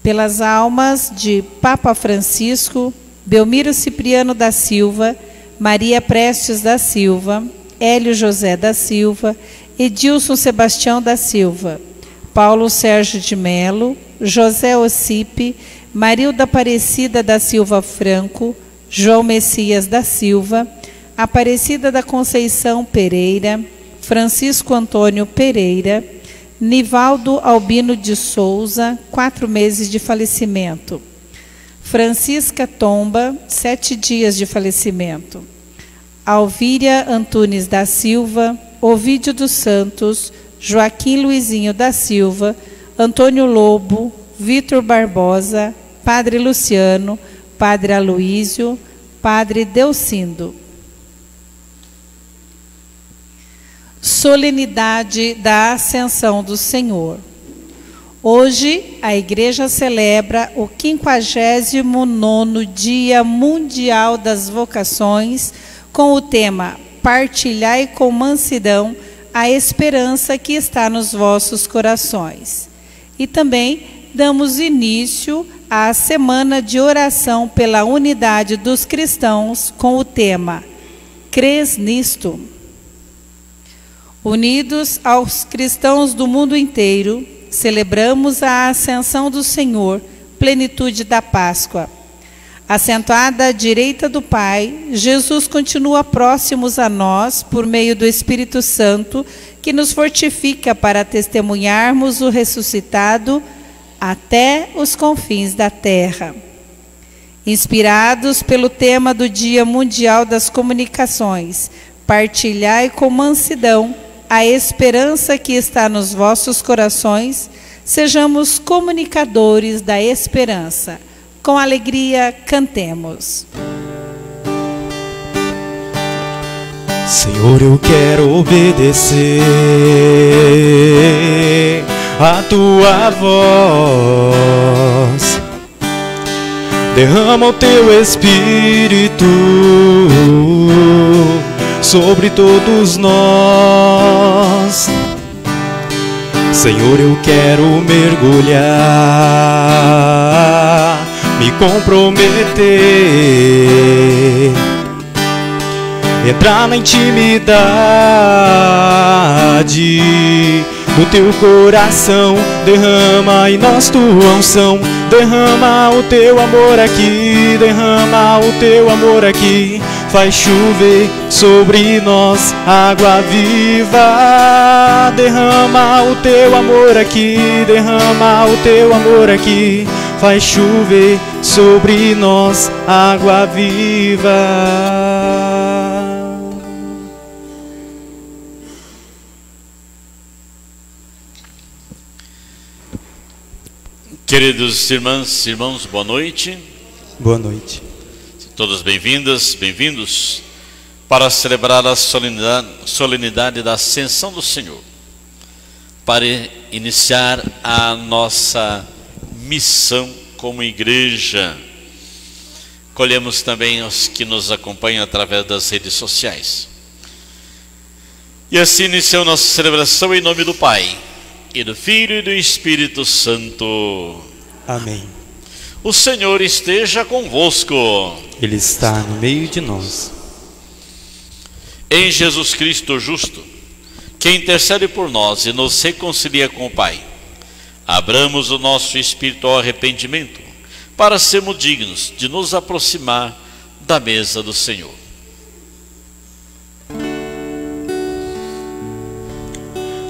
pelas almas de Papa Francisco, Belmiro Cipriano da Silva, Maria Prestes da Silva, Hélio José da Silva, Edilson Sebastião da Silva, Paulo Sérgio de Melo, José Ocipe, Marilda Aparecida da Silva Franco, João Messias da Silva, Aparecida da Conceição Pereira, Francisco Antônio Pereira, Nivaldo Albino de Souza, 4 meses de falecimento. Francisca Tomba, 7 dias de falecimento. Alvíria Antunes da Silva, Ovídio dos Santos, Joaquim Luizinho da Silva, Antônio Lobo, Vitor Barbosa, Padre Luciano, Padre Aloísio, Padre Delcindo. Solenidade da Ascensão do Senhor. Hoje, a Igreja celebra o 59º Dia Mundial das Vocações, com o tema Partilhai com mansidão a esperança que está nos vossos corações. E também damos início à Semana de Oração pela Unidade dos Cristãos, com o tema Crês nisto? Unidos aos cristãos do mundo inteiro, celebramos a ascensão do Senhor, plenitude da Páscoa. Assentado à direita do Pai, Jesus continua próximos a nós por meio do Espírito Santo, que nos fortifica para testemunharmos o ressuscitado até os confins da terra. Inspirados pelo tema do Dia Mundial das Comunicações, partilhai com mansidão a esperança que está nos vossos corações, sejamos comunicadores da esperança. Com alegria, cantemos. Senhor, eu quero obedecer a tua voz. Derrama o teu Espírito sobre todos nós. Senhor, eu quero mergulhar, me comprometer, entrar na intimidade do teu coração. Derrama em nós tua unção, derrama o teu amor aqui, derrama o teu amor aqui. Faz chover sobre nós água viva. Derrama o teu amor aqui, derrama o teu amor aqui. Faz chover sobre nós água viva. Queridos irmãs e irmãos, boa noite. Boa noite. Todos bem-vindas, bem-vindos para celebrar a solenidade da Ascensão do Senhor, para iniciar a nossa missão como igreja. Colhemos também os que nos acompanham através das redes sociais. E assim iniciamos nossa celebração em nome do Pai, e do Filho e do Espírito Santo. Amém. O Senhor esteja convosco. Ele está no meio de nós. Em Jesus Cristo justo, que intercede por nós e nos reconcilia com o Pai, abramos o nosso espírito ao arrependimento, para sermos dignos de nos aproximar da mesa do Senhor.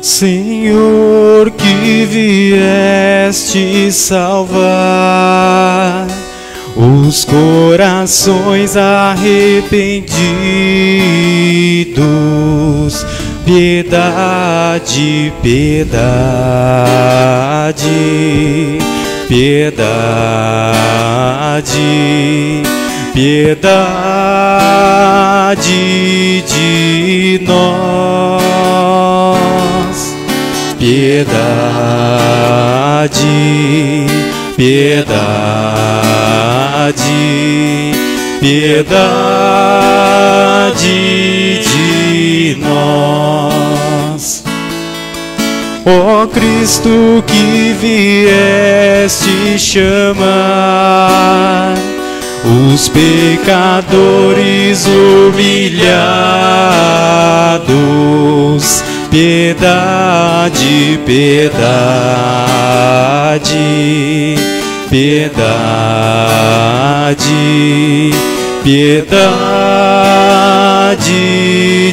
Senhor, que vieste salvar os corações arrependidos, piedade, piedade, piedade, piedade de nós. Piedade, piedade, piedade de nós. ó Cristo que vieste chamar os pecadores humilhados. Piedade, piedade, piedade, piedade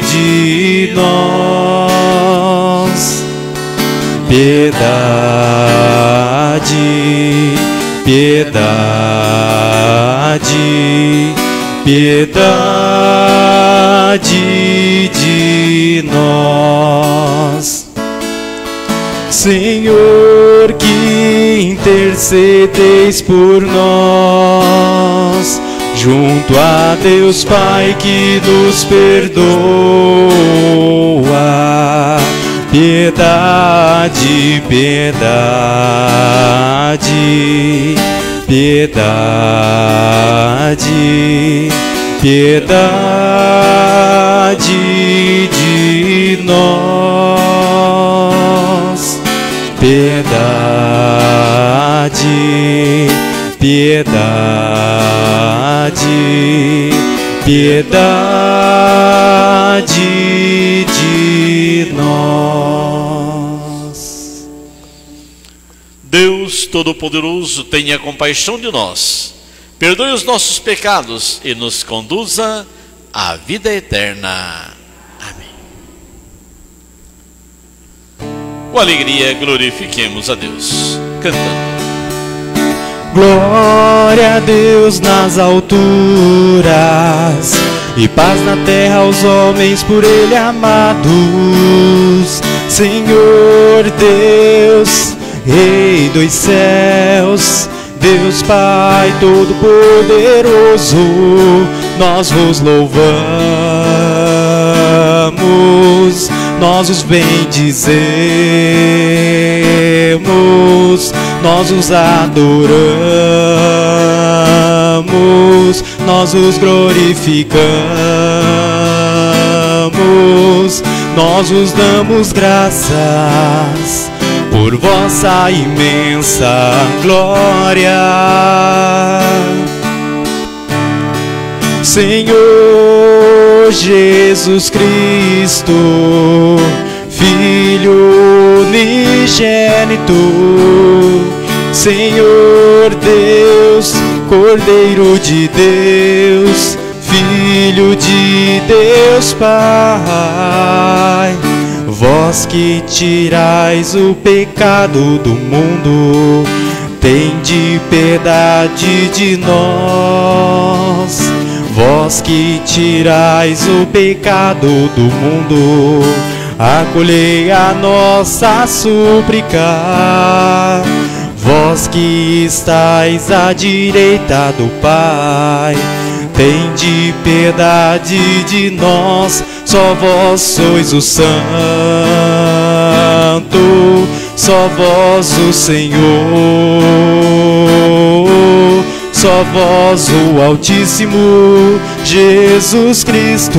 de nós. Piedade, piedade, piedade de nós. Senhor, que intercedeis por nós, junto a Deus Pai que nos perdoa. Piedade, piedade, piedade, piedade de nós. Piedade, piedade, piedade de nós. Deus Todo-Poderoso, tenha compaixão de nós, perdoe os nossos pecados e nos conduza à vida eterna. Amém. Com alegria, glorifiquemos a Deus, cantando. Glória a Deus nas alturas e paz na terra aos homens por Ele amados. Senhor Deus, Rei dos céus, Deus Pai Todo-Poderoso, nós vos louvamos, nós os bendizemos, nós os adoramos, nós os glorificamos, nós os damos graças por vossa imensa glória. Senhor Jesus Cristo, Filho unigênito, Senhor Deus, Cordeiro de Deus, Filho de Deus Pai, vós que tirais o pecado do mundo, tende piedade de nós. Vós que tirais o pecado do mundo, acolhei a nossa súplica. Vós que estais à direita do Pai, tende piedade de nós. Só vós sois o Santo, só vós o Senhor, só vós o Altíssimo Jesus Cristo,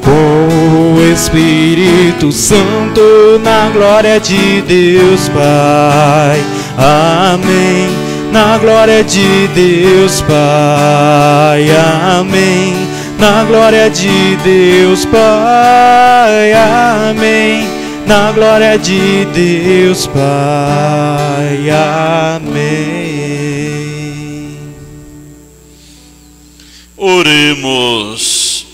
com o Espírito Santo, na glória de Deus Pai. Amém. Na glória de Deus Pai. Amém. Na glória de Deus Pai. Amém. Na glória de Deus Pai. Amém. Oremos.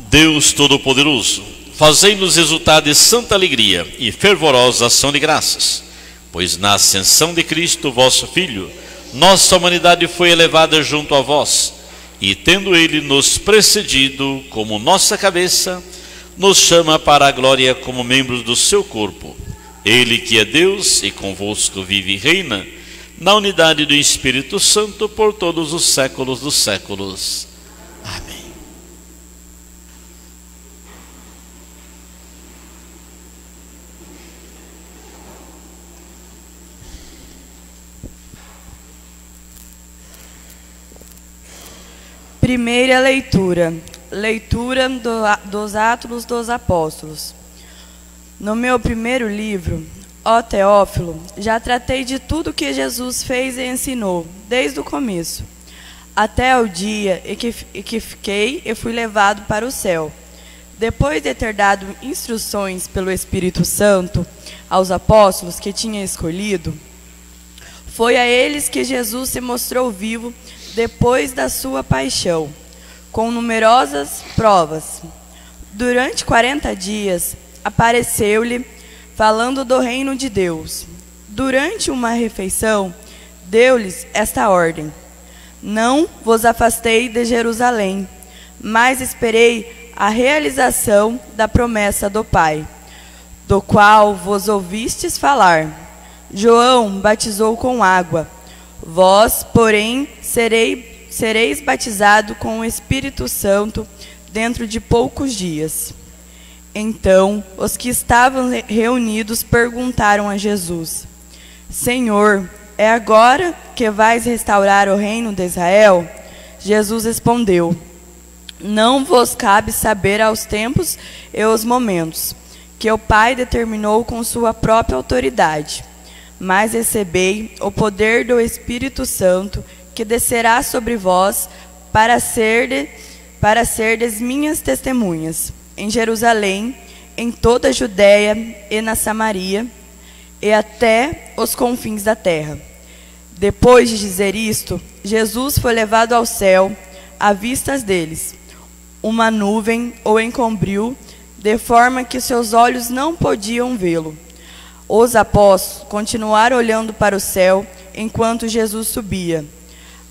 Deus Todo-Poderoso, fazei-nos exultar de santa alegria e fervorosa ação de graças, pois na ascensão de Cristo, vosso Filho, nossa humanidade foi elevada junto a vós, e tendo Ele nos precedido como nossa cabeça, nos chama para a glória como membros do seu corpo. Ele que é Deus e convosco vive e reina, na unidade do Espírito Santo por todos os séculos dos séculos. Amém. Primeira leitura. Leitura dos Atos dos Apóstolos. No meu primeiro livro, ó Teófilo, já tratei de tudo que Jesus fez e ensinou, desde o começo, até o dia em que fiquei e fui levado para o céu. Depois de ter dado instruções pelo Espírito Santo aos apóstolos que tinha escolhido, foi a eles que Jesus se mostrou vivo depois da sua paixão, com numerosas provas. Durante 40 dias, apareceu-lhe, falando do reino de Deus. Durante uma refeição, deu-lhes esta ordem: não vos afastei de Jerusalém, mas esperei a realização da promessa do Pai, do qual vos ouvistes falar. João batizou com água, vós, porém, sereis batizado com o Espírito Santo dentro de poucos dias. Então, os que estavam reunidos perguntaram a Jesus: Senhor, é agora que vais restaurar o reino de Israel? Jesus respondeu: não vos cabe saber aos tempos e os momentos que o Pai determinou com sua própria autoridade, mas recebei o poder do Espírito Santo, que descerá sobre vós para serdes minhas testemunhas, em Jerusalém, em toda a Judéia e na Samaria, e até os confins da terra. Depois de dizer isto, Jesus foi levado ao céu, à vista deles. Uma nuvem o encobriu, de forma que seus olhos não podiam vê-lo. Os apóstolos continuaram olhando para o céu, enquanto Jesus subia.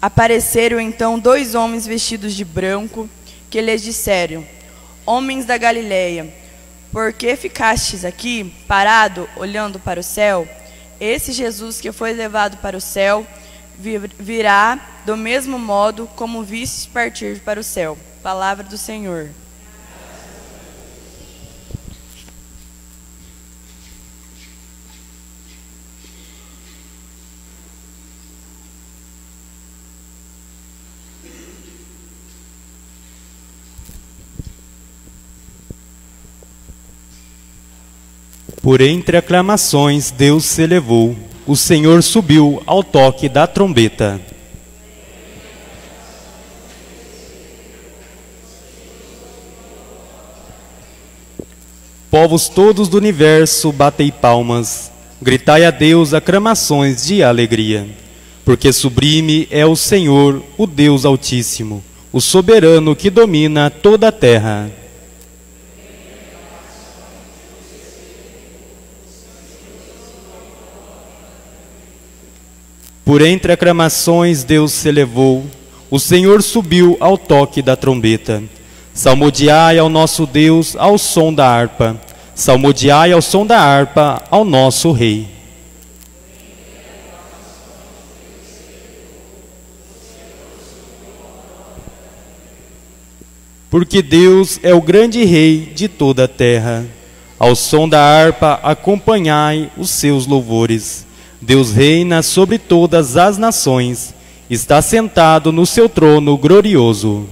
Apareceram então 2 homens vestidos de branco, que lhes disseram: homens da Galileia, por que ficastes aqui, parado, olhando para o céu? Esse Jesus que foi levado para o céu, virá do mesmo modo como vistes partir para o céu. Palavra do Senhor. Por entre aclamações Deus se elevou, o Senhor subiu ao toque da trombeta. Povos todos do universo, batei palmas, gritai a Deus aclamações de alegria, porque sublime é o Senhor, o Deus Altíssimo, o soberano que domina toda a terra. Por entre aclamações Deus se elevou, o Senhor subiu ao toque da trombeta. Salmodiai ao nosso Deus ao som da harpa, salmodiai ao som da harpa ao nosso Rei. Porque Deus é o grande Rei de toda a terra. Ao som da harpa acompanhai os seus louvores. Deus reina sobre todas as nações, está sentado no seu trono glorioso.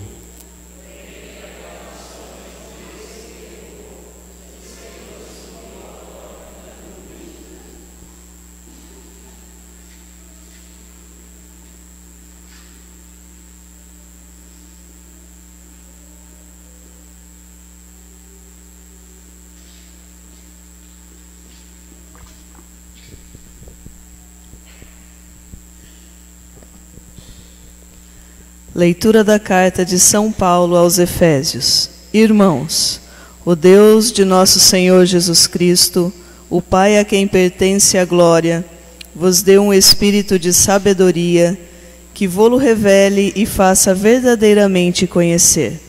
Leitura da carta de São Paulo aos Efésios. Irmãos, o Deus de nosso Senhor Jesus Cristo, o Pai a quem pertence a glória, vos dê um espírito de sabedoria, que vô-lo revele e faça verdadeiramente conhecer.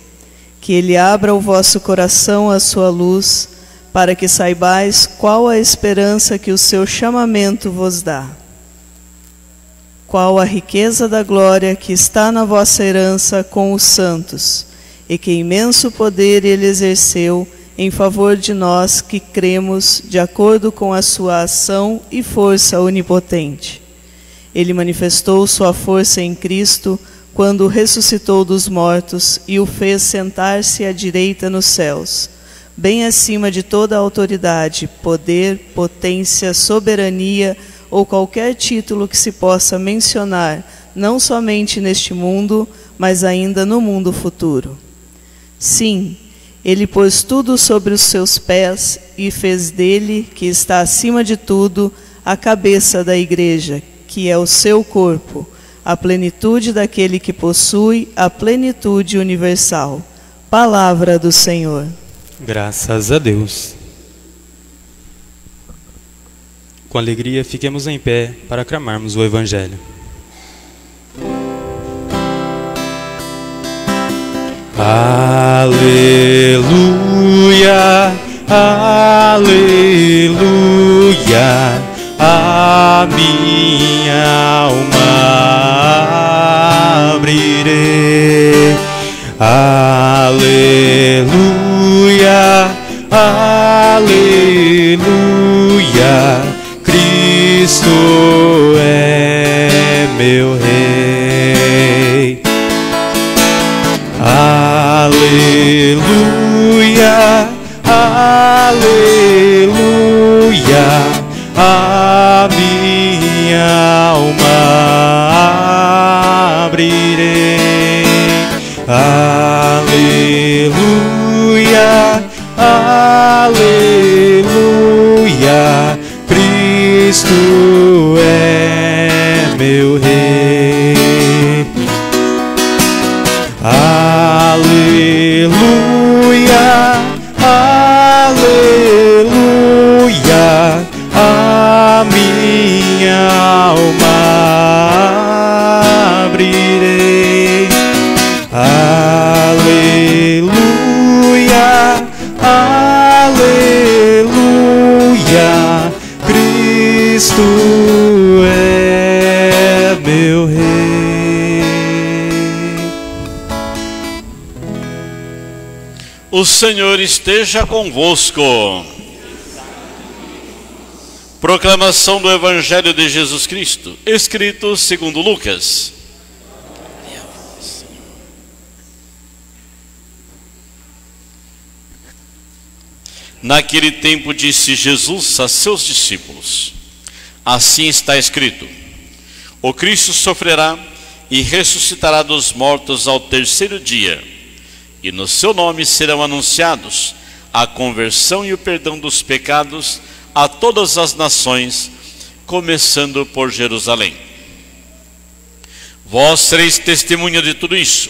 Que Ele abra o vosso coração à sua luz, para que saibais qual a esperança que o seu chamamento vos dá. Qual a riqueza da glória que está na vossa herança com os santos, e que imenso poder Ele exerceu em favor de nós que cremos de acordo com a sua ação e força onipotente. Ele manifestou sua força em Cristo quando o ressuscitou dos mortos e o fez sentar-se à direita nos céus, bem acima de toda a autoridade, poder, potência, soberania ou qualquer título que se possa mencionar, não somente neste mundo, mas ainda no mundo futuro. Sim, ele pôs tudo sobre os seus pés e fez dele, que está acima de tudo, a cabeça da igreja, que é o seu corpo, a plenitude daquele que possui a plenitude universal. Palavra do Senhor. Graças a Deus. Com alegria, fiquemos em pé para aclamarmos o Evangelho. Aleluia, aleluia, a minha alma abrirei. Aleluia, aleluia, Cristo é meu Rei. Aleluia, aleluia, a minha alma abrirei. Aleluia, aleluia, Cristo é meu Rei. Aleluia, aleluia, a minha alma abrirei. Aleluia, aleluia, Cristo é meu Rei. O Senhor esteja convosco. Proclamação do Evangelho de Jesus Cristo, escrito segundo Lucas. Naquele tempo disse Jesus a seus discípulos: assim está escrito: o Cristo sofrerá e ressuscitará dos mortos ao terceiro dia, e no seu nome serão anunciados a conversão e o perdão dos pecados a todas as nações, começando por Jerusalém. Vós sereis testemunha de tudo isso.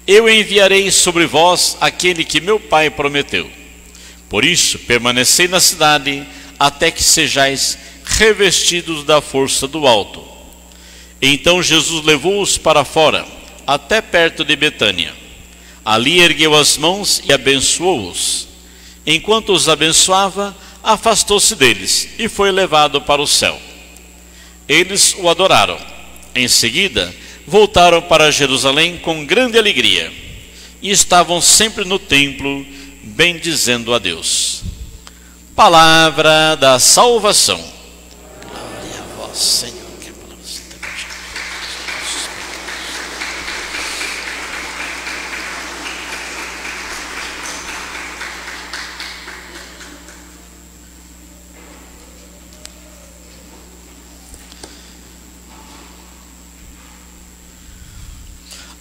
Eu enviarei sobre vós aquele que meu Pai prometeu. Por isso, permanecei na cidade, até que sejais revestidos da força do alto. Então Jesus levou-os para fora, até perto de Betânia. Ali ergueu as mãos e abençoou-os. Enquanto os abençoava, afastou-se deles e foi levado para o céu. Eles o adoraram. Em seguida, voltaram para Jerusalém com grande alegria e estavam sempre no templo, bendizendo a Deus. Palavra da salvação. Glória a vós, Senhor.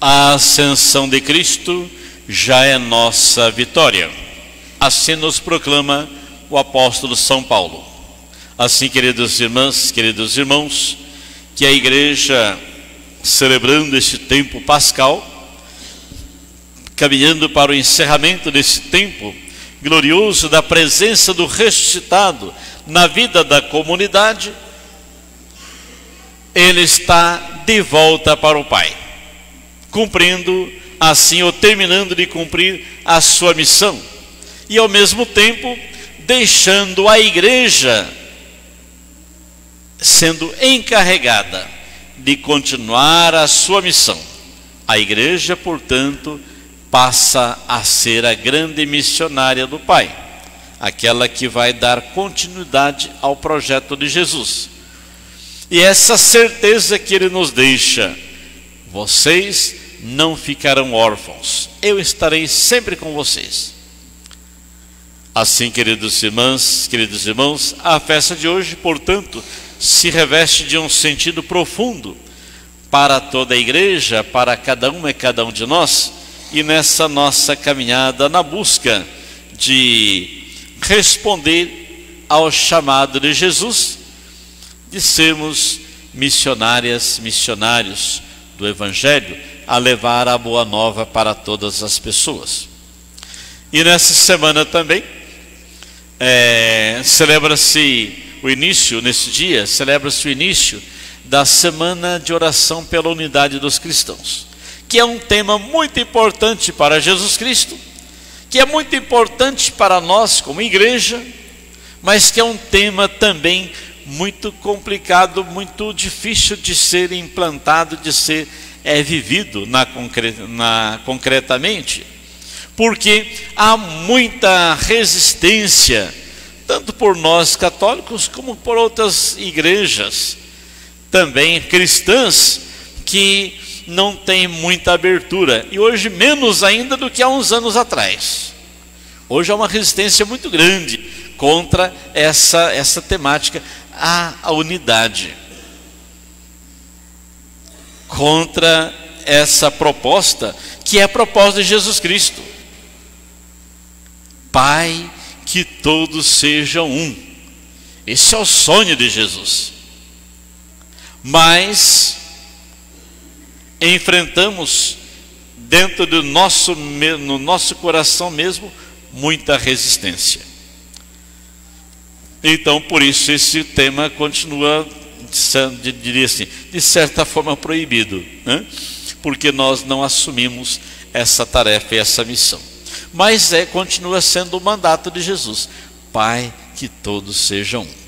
A ascensão de Cristo já é nossa vitória. Assim nos proclama o apóstolo São Paulo. Assim, queridas irmãs, queridos irmãos, que a igreja, celebrando este tempo pascal, caminhando para o encerramento desse tempo glorioso da presença do ressuscitado na vida da comunidade, ele está de volta para o Pai, cumprindo assim ou terminando de cumprir a sua missão, e ao mesmo tempo deixando a igreja sendo encarregada de continuar a sua missão. A igreja, portanto, passa a ser a grande missionária do Pai, aquela que vai dar continuidade ao projeto de Jesus. E essa certeza que ele nos deixa vocês não ficarão órfãos, eu estarei sempre com vocês. Assim, queridos irmãos, a festa de hoje, portanto, se reveste de um sentido profundo para toda a igreja, para cada uma e cada um de nós, e nessa nossa caminhada na busca de responder ao chamado de Jesus, de sermos missionários do Evangelho, a levar a boa nova para todas as pessoas. E nessa semana também, celebra-se o início da Semana de Oração pela Unidade dos Cristãos, que é um tema muito importante para Jesus Cristo, que é muito importante para nós como igreja, mas que é um tema também muito complicado, muito difícil de ser implantado, de ser vivido concretamente, porque há muita resistência, tanto por nós católicos como por outras igrejas, também cristãs, que não têm muita abertura, e hoje menos ainda do que há uns anos atrás. Hoje há uma resistência muito grande contra essa temática, a unidade, contra essa proposta, que é a proposta de Jesus Cristo. Pai, que todos sejam um. Esse é o sonho de Jesus. Mas enfrentamos dentro do no nosso coração mesmo muita resistência. Então, por isso, esse tema continua, diria assim, de certa forma proibido, né? Porque nós não assumimos essa tarefa e essa missão. Mas continua sendo o mandato de Jesus: Pai, que todos sejam um.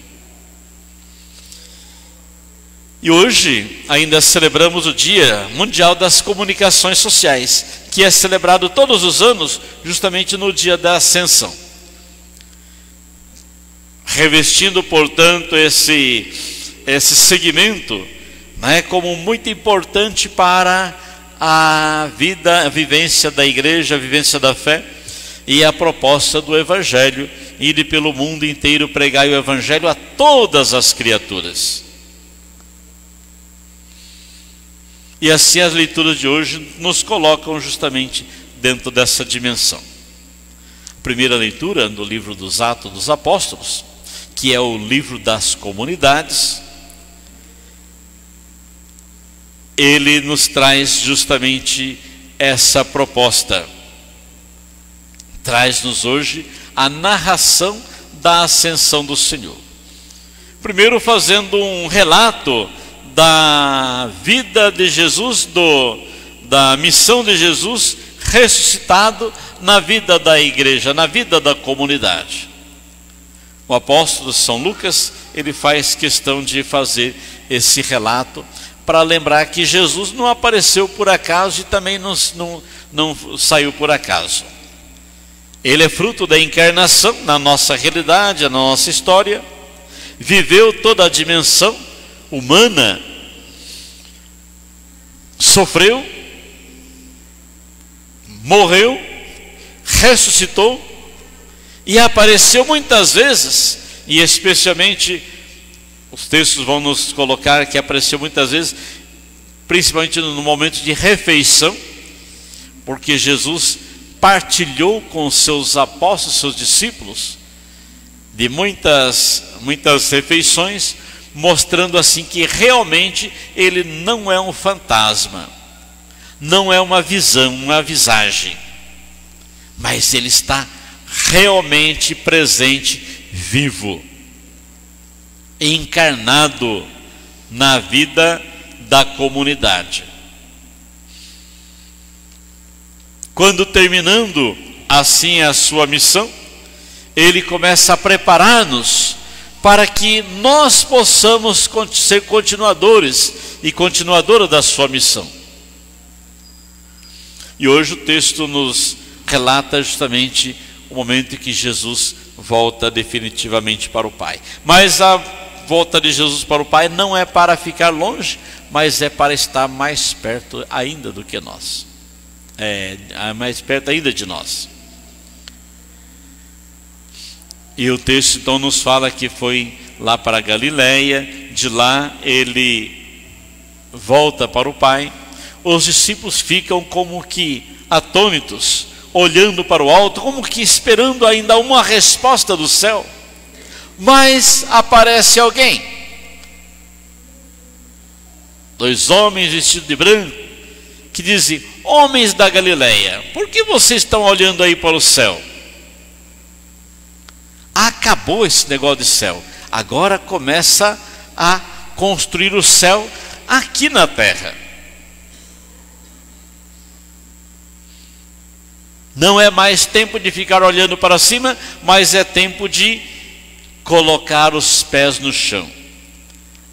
E hoje ainda celebramos o Dia Mundial das Comunicações Sociais, que é celebrado todos os anos, justamente no dia da Ascensão. Revestindo, portanto, esse segmento, né, como muito importante para a vivência da igreja, a vivência da fé, e a proposta do Evangelho: ir pelo mundo inteiro pregar o Evangelho a todas as criaturas. E assim as leituras de hoje nos colocam justamente dentro dessa dimensão. A primeira leitura do livro dos Atos dos Apóstolos, que é o livro das comunidades, ele nos traz justamente essa proposta. Traz-nos hoje a narração da ascensão do Senhor. Primeiro fazendo um relato da vida de Jesus, da missão de Jesus ressuscitado na vida da igreja, na vida da comunidade. O apóstolo São Lucas, ele faz questão de fazer esse relato para lembrar que Jesus não apareceu por acaso e também não saiu por acaso. Ele é fruto da encarnação na nossa realidade, na nossa história, viveu toda a dimensão humana, sofreu, morreu, ressuscitou e apareceu muitas vezes, e especialmente os textos vão nos colocar que apareceu muitas vezes, principalmente no momento de refeição, porque Jesus partilhou com os seus apóstolos, seus discípulos, de muitas refeições, mostrando assim que realmente ele não é um fantasma, não é uma visão, uma visagem, mas ele está realmente presente, vivo, encarnado na vida da comunidade. Quando terminando assim a sua missão, ele começa a preparar-nos para que nós possamos ser continuadores e continuadora da sua missão. E hoje o texto nos relata justamente o momento em que Jesus volta definitivamente para o Pai. Mas a volta de Jesus para o Pai não é para ficar longe, mas é para estar mais perto ainda do que nós. Mais perto ainda de nós. E o texto então nos fala que foi lá para a Galileia, de lá ele volta para o Pai. Os discípulos ficam como que atônitos, olhando para o alto, como que esperando ainda uma resposta do céu. Mas aparece alguém, 2 homens vestidos de branco, que dizem: homens da Galileia, por que vocês estão olhando aí para o céu? Acabou esse negócio de céu, agora começa a construir o céu aqui na terra. Não é mais tempo de ficar olhando para cima, mas é tempo de colocar os pés no chão,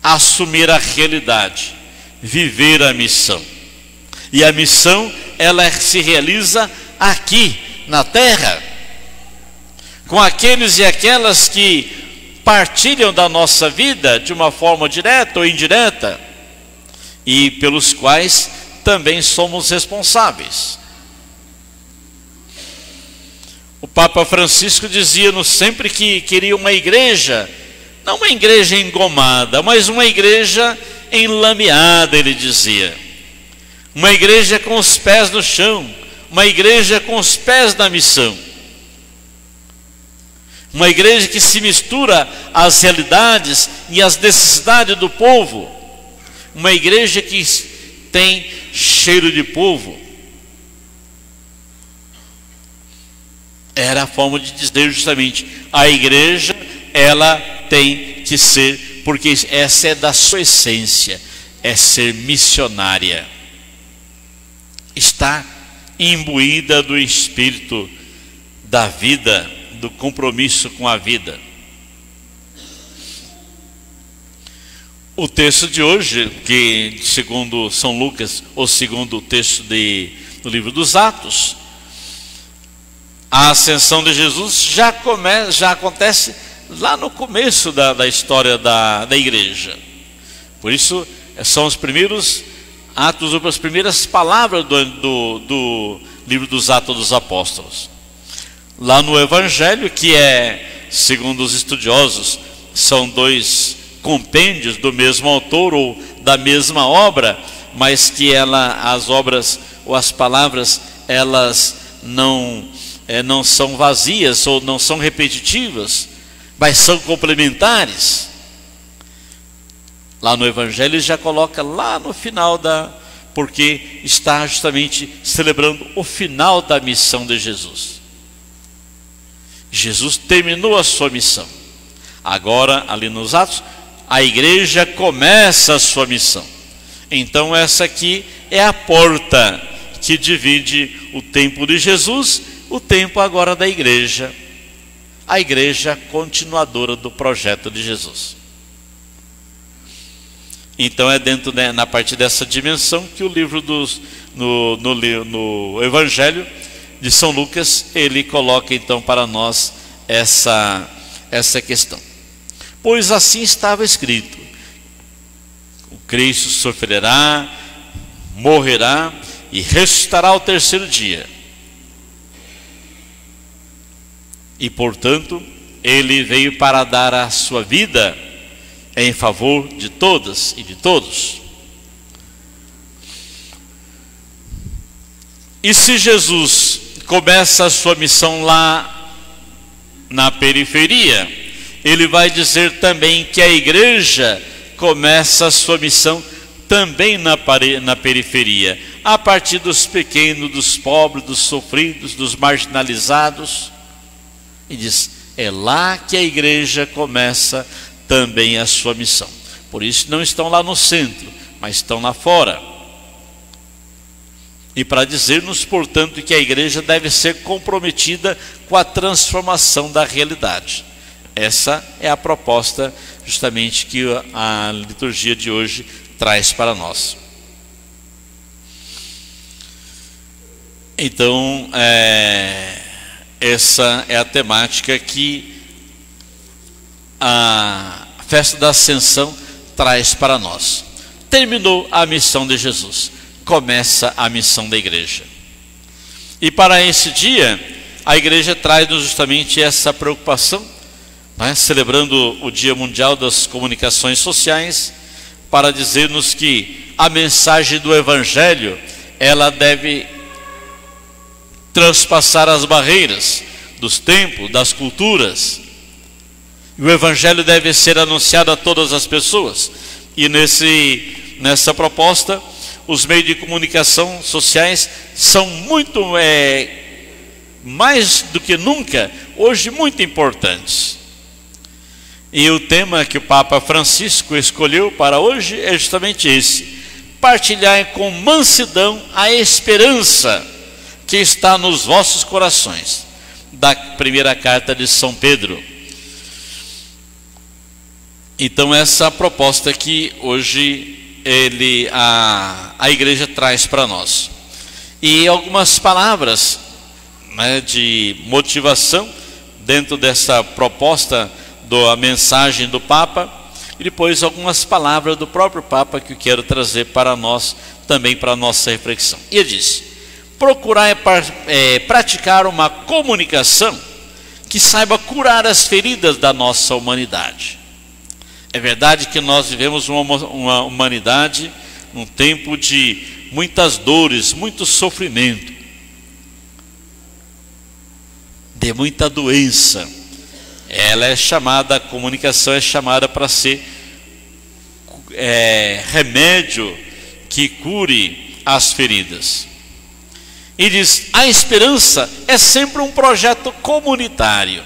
assumir a realidade, viver a missão. E a missão, ela se realiza aqui na terra, com aqueles e aquelas que partilham da nossa vida de uma forma direta ou indireta, e pelos quais também somos responsáveis. O Papa Francisco dizia-nos sempre que queria uma igreja, não uma igreja engomada, mas uma igreja enlameada, ele dizia. Uma igreja com os pés no chão, uma igreja com os pés na missão. Uma igreja que se mistura às realidades e às necessidades do povo. Uma igreja que tem cheiro de povo. Era a forma de dizer justamente: a igreja, ela tem que ser, porque essa é da sua essência, é ser missionária. Está imbuída do espírito da vida, do compromisso com a vida. O texto de hoje, que segundo São Lucas, ou segundo o texto do livro dos Atos, a ascensão de Jesus já acontece lá no começo da história da igreja. Por isso, são os primeiros atos, as primeiras palavras do livro dos Atos dos Apóstolos. Lá no Evangelho, que segundo os estudiosos, são 2 compêndios do mesmo autor ou da mesma obra, mas que as obras ou as palavras, elas não são vazias ou não são repetitivas, mas são complementares. Lá no Evangelho ele já coloca lá no final porque está justamente celebrando o final da missão de Jesus. Jesus terminou a sua missão. Agora, ali nos Atos, a igreja começa a sua missão. Então essa aqui é a porta que divide o tempo de Jesus, o tempo agora da igreja, a igreja continuadora do projeto de Jesus. Então é dentro, na partir dessa dimensão, que o livro no Evangelho de São Lucas, ele coloca então para nós essa questão. Pois assim estava escrito: o Cristo sofrerá, morrerá e ressuscitará ao 3º dia. E portanto, ele veio para dar a sua vida em favor de todas e de todos. E se Jesus começa a sua missão lá na periferia, ele vai dizer também que a igreja começa a sua missão também na periferia, a partir dos pequenos, dos pobres, dos sofridos, dos marginalizados. E diz: é lá que a igreja começa também a sua missão. Por isso não estão lá no centro, mas estão lá fora. E para dizer-nos, portanto, que a igreja deve ser comprometida com a transformação da realidade. Essa é a proposta justamente que a liturgia de hoje traz para nós. Então, essa é a temática que a festa da Ascensão traz para nós. terminou a missão de Jesus, começa a missão da igreja. E para esse dia, a igreja traz-nos justamente essa preocupação, né, celebrando o Dia Mundial das Comunicações Sociais, para dizer-nos que a mensagem do Evangelho, ela deve transpassar as barreiras dos tempos, das culturas. E o Evangelho deve ser anunciado a todas as pessoas. E nessa proposta, os meios de comunicação sociais são muito, mais do que nunca, hoje muito importantes. E o tema que o Papa Francisco escolheu para hoje é justamente esse: partilhar com mansidão a esperança que está nos vossos corações, da primeira carta de São Pedro. Então essa proposta que hoje a igreja traz para nós. E algumas palavras, né, de motivação dentro dessa proposta da mensagem do Papa, e depois algumas palavras do próprio Papa que eu quero trazer para nós, também para a nossa reflexão. E ele diz: procurar praticar uma comunicação que saiba curar as feridas da nossa humanidade. É verdade que nós vivemos uma humanidade num tempo de muitas dores, muito sofrimento, de muita doença. A comunicação é chamada para ser remédio que cure as feridas. E diz: a esperança é sempre um projeto comunitário.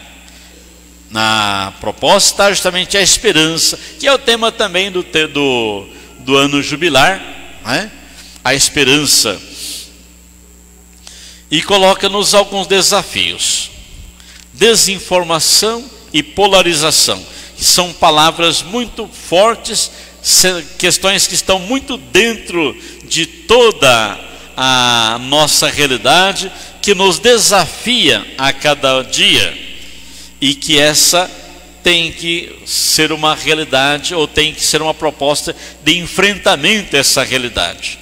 Na proposta está justamente a esperança, que é o tema também do ano jubilar, né? A esperança. E coloca-nos alguns desafios: desinformação e polarização, que são palavras muito fortes, questões que estão muito dentro de toda a nossa realidade, que nos desafia a cada dia, e que essa tem que ser uma realidade, ou tem que ser uma proposta de enfrentamento a essa realidade.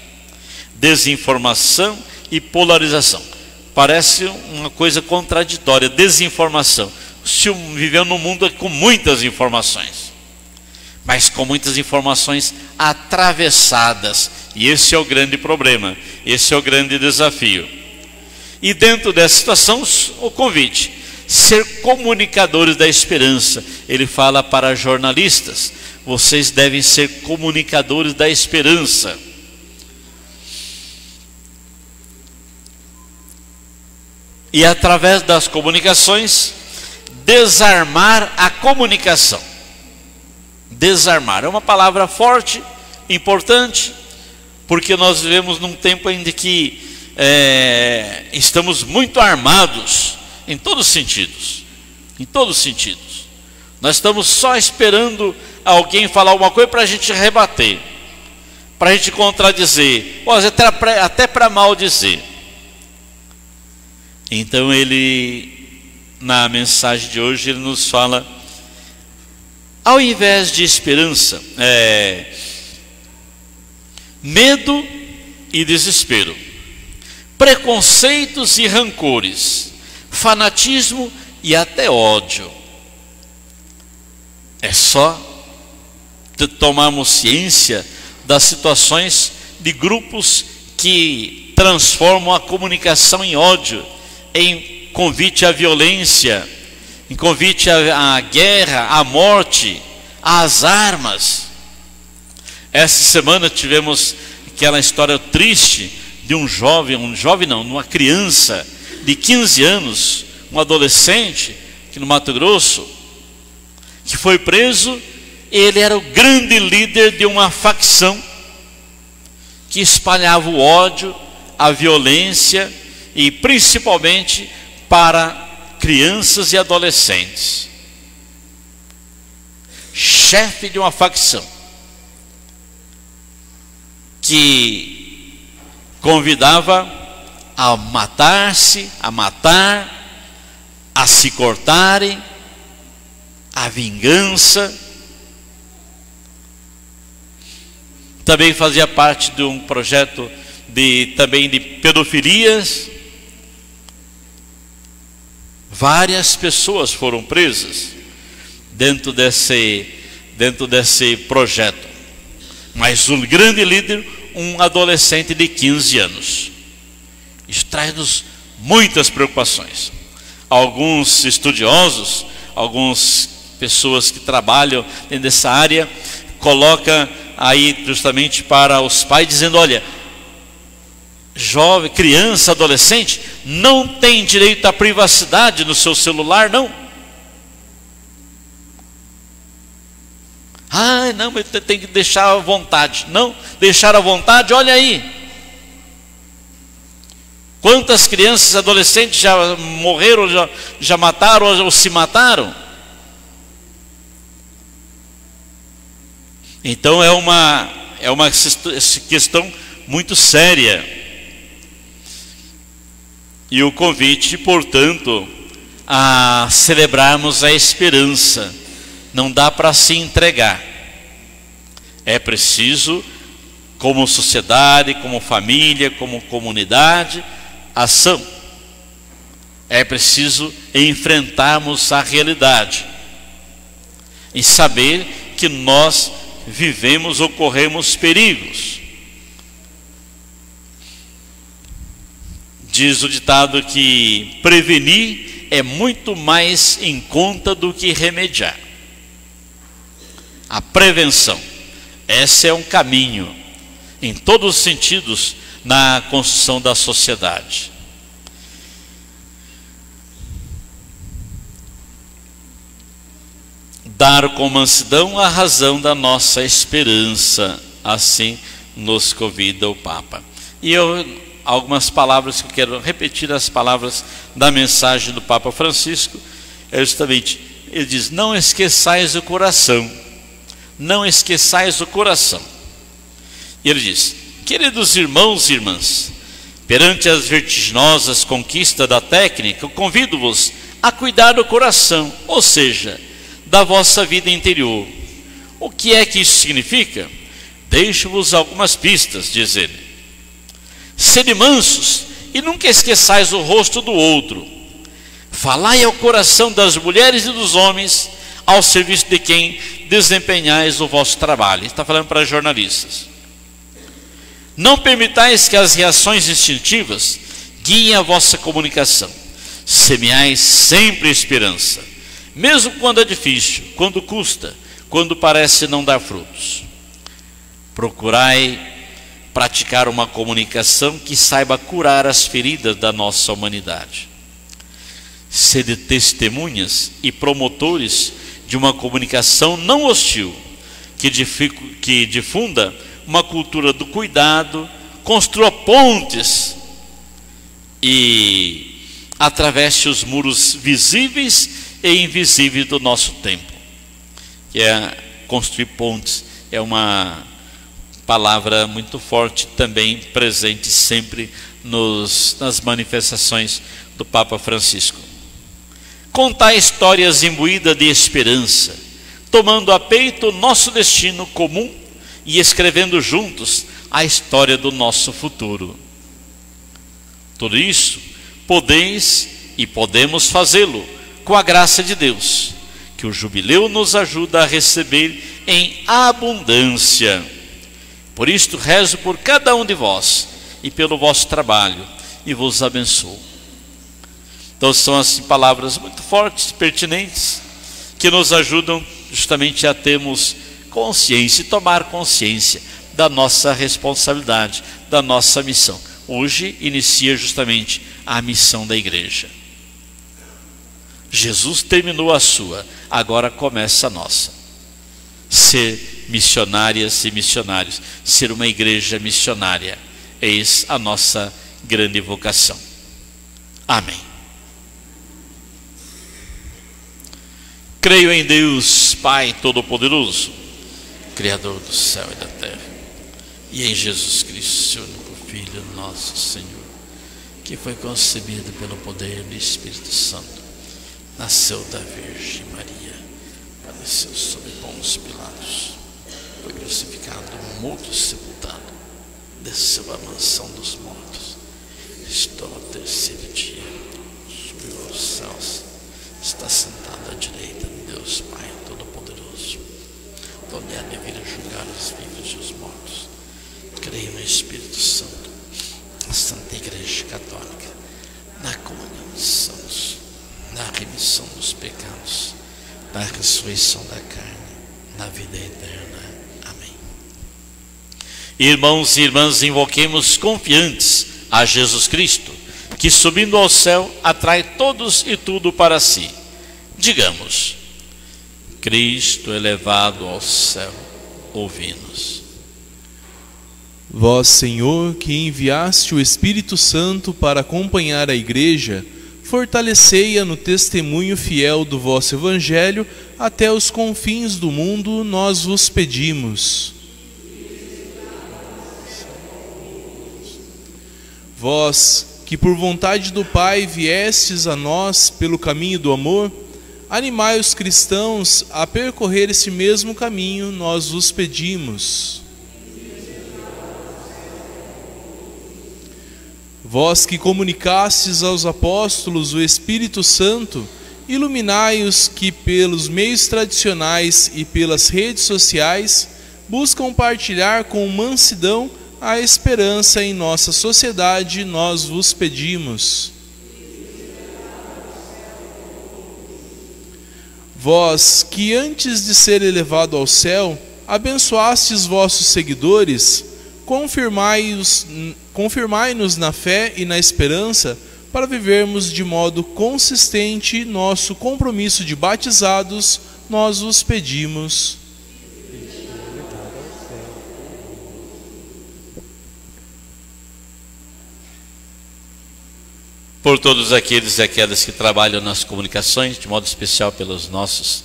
Desinformação e polarização. Parece uma coisa contraditória. Desinformação. Se viveu num mundo com muitas informações, mas com muitas informações atravessadas. E esse é o grande problema, esse é o grande desafio. E dentro dessa situação, o convite: ser comunicadores da esperança. Ele fala para jornalistas: vocês devem ser comunicadores da esperança. E através das comunicações, desarmar a comunicação. Desarmar é uma palavra forte, importante, porque nós vivemos num tempo em que estamos muito armados, em todos os sentidos. Em todos os sentidos. Nós estamos só esperando alguém falar alguma coisa para a gente rebater, para a gente contradizer, ou até para maldizer. Então na mensagem de hoje, ele nos fala: ao invés de esperança, medo e desespero, preconceitos e rancores, fanatismo e até ódio. É só tomarmos ciência das situações de grupos que transformam a comunicação em ódio, em convite à violência, em convite à guerra, à morte, às armas. Essa semana tivemos aquela história triste de uma criança de 15 anos, um adolescente, aqui no Mato Grosso, que foi preso. Ele era o grande líder de uma facção que espalhava o ódio, a violência, e principalmente para crianças e adolescentes. Chefe de uma facção que convidava a matar-se, a matar, a se cortarem, a vingança. também fazia parte de um projeto também de pedofilias. Várias pessoas foram presas dentro desse projeto, mas um grande líder, um adolescente de 15 anos. Isso traz-nos muitas preocupações. Alguns estudiosos, algumas pessoas que trabalham dentro dessa área, colocam aí justamente para os pais, dizendo: olha, jovem, criança, adolescente, não tem direito à privacidade no seu celular, não. Ah, não, mas tem que deixar à vontade. Não, deixar à vontade, olha aí. Quantas crianças e adolescentes já morreram, já mataram ou se mataram? Então é uma questão muito séria. E o convite, portanto, a celebrarmos a esperança. Não dá para se entregar. É preciso, como sociedade, como família, como comunidade, ação. É preciso enfrentarmos a realidade e saber que nós vivemos ou corremos perigos. Diz o ditado que prevenir é muito mais em conta do que remediar. A prevenção, esse é um caminho em todos os sentidos na construção da sociedade. Dar com mansidão a razão da nossa esperança, assim nos convida o Papa. E algumas palavras que eu quero repetir, as palavras da mensagem do Papa Francisco, é justamente, ele diz: não esqueçais o coração, não esqueçais o coração. E ele diz: queridos irmãos e irmãs, perante as vertiginosas conquistas da técnica, eu convido-vos a cuidar do coração, ou seja, da vossa vida interior. O que é que isso significa? Deixo-vos algumas pistas, diz ele. Sede mansos e nunca esqueçais o rosto do outro. Falai ao coração das mulheres e dos homens, ao serviço de quem desempenhais o vosso trabalho. Está falando para jornalistas. Não permitais que as reações instintivas guiem a vossa comunicação. Semeais sempre esperança, mesmo quando é difícil, quando custa, quando parece não dar frutos. Procurai praticar uma comunicação que saiba curar as feridas da nossa humanidade. Sede testemunhas e promotores de uma comunicação não hostil, que difunda uma cultura do cuidado, construa pontes e atravesse os muros visíveis e invisíveis do nosso tempo. Que é construir pontes, é uma palavra muito forte, também presente sempre nas manifestações do Papa Francisco. Contar histórias imbuídas de esperança, tomando a peito o nosso destino comum e escrevendo juntos a história do nosso futuro. Tudo isso podeis e podemos fazê-lo com a graça de Deus, que o jubileu nos ajuda a receber em abundância. Por isto rezo por cada um de vós e pelo vosso trabalho e vos abençoo. Então são assim palavras muito fortes, pertinentes, que nos ajudam justamente a termos consciência e tomar consciência da nossa responsabilidade, da nossa missão. Hoje inicia justamente a missão da igreja. Jesus terminou a sua, agora começa a nossa. Ser missionárias e missionários, ser uma igreja missionária, eis a nossa grande vocação. Amém. Creio em Deus, Pai Todo-Poderoso, Criador do céu e da terra, e em Jesus Cristo, seu único Filho, nosso Senhor, que foi concebido pelo poder do Espírito Santo, nasceu da Virgem Maria, padeceu sob Pôncio Pilatos, foi crucificado, morto, sepultado, desceu à mansão dos mortos, estou ao terceiro dia, subiu aos céus, está sentado à direita de Deus Pai Todo-Poderoso, donde há de vir a julgar os vivos e os mortos. Creio no Espírito Santo, na Santa Igreja Católica, na comunhão dos santos, na remissão dos pecados, na ressurreição da carne, na vida eterna. Amém. Irmãos e irmãs, invoquemos confiantes a Jesus Cristo, que subindo ao céu atrai todos e tudo para si. Digamos: Cristo elevado ao céu, ouvi-nos. Vós, Senhor, que enviaste o Espírito Santo para acompanhar a Igreja, fortalecei-a no testemunho fiel do vosso Evangelho até os confins do mundo, nós vos pedimos. Vós, que por vontade do Pai viestes a nós pelo caminho do amor, animai os cristãos a percorrer esse mesmo caminho, nós vos pedimos. Vós que comunicastes aos apóstolos o Espírito Santo, iluminai-os que pelos meios tradicionais e pelas redes sociais buscam partilhar com mansidão a esperança em nossa sociedade, nós vos pedimos. Vós que antes de ser elevado ao céu, abençoastes vossos seguidores, confirmai-nos na fé e na esperança, para vivermos de modo consistente nosso compromisso de batizados, nós vos pedimos. Por todos aqueles e aquelas que trabalham nas comunicações, de modo especial pelos nossos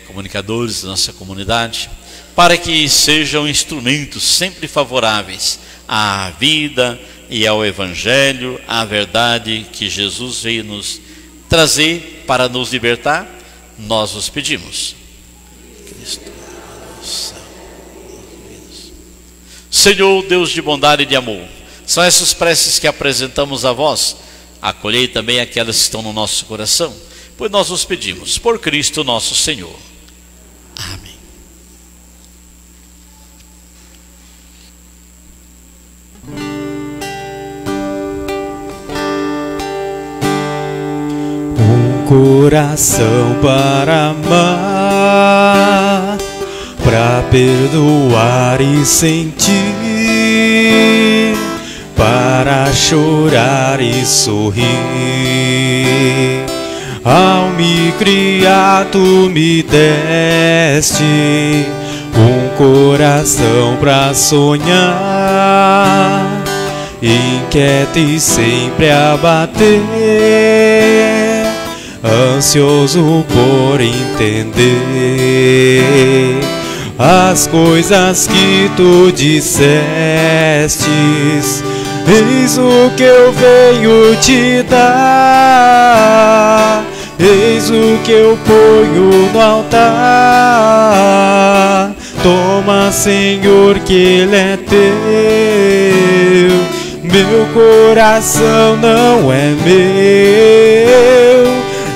comunicadores da nossa comunidade, para que sejam instrumentos sempre favoráveis à vida e ao Evangelho, à verdade que Jesus veio nos trazer para nos libertar, nós os pedimos. Cristo, Senhor, Deus de bondade e de amor, são essas preces que apresentamos a vós. Acolhei também aquelas que estão no nosso coração, pois nós os pedimos por Cristo nosso Senhor. Amém. Coração para amar, para perdoar e sentir, para chorar e sorrir. Ao me criar tu me deste um coração para sonhar, inquieto e sempre a bater, ansioso por entender as coisas que tu dissestes. Eis o que eu venho te dar, eis o que eu ponho no altar. Toma, Senhor, que ele é teu. Meu coração não é meu,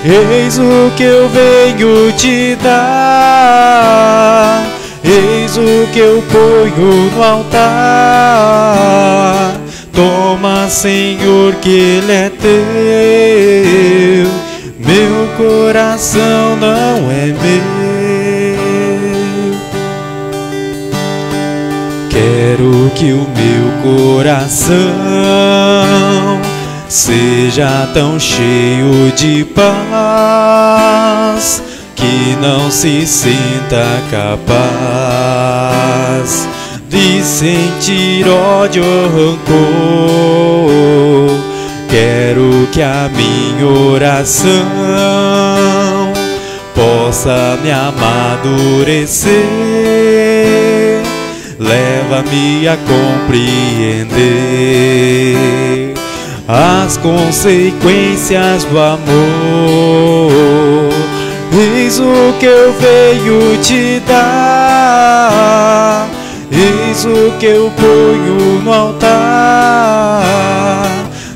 eis o que eu venho te dar, eis o que eu ponho no altar. Toma, Senhor, que ele é teu. Meu coração não é meu. Quero que o meu coração seja tão cheio de paz que não se sinta capaz de sentir ódio ou rancor. Quero que a minha oração possa me amadurecer, leva-me a compreender as consequências do amor. Eis o que eu venho te dar, eis o que eu ponho no altar.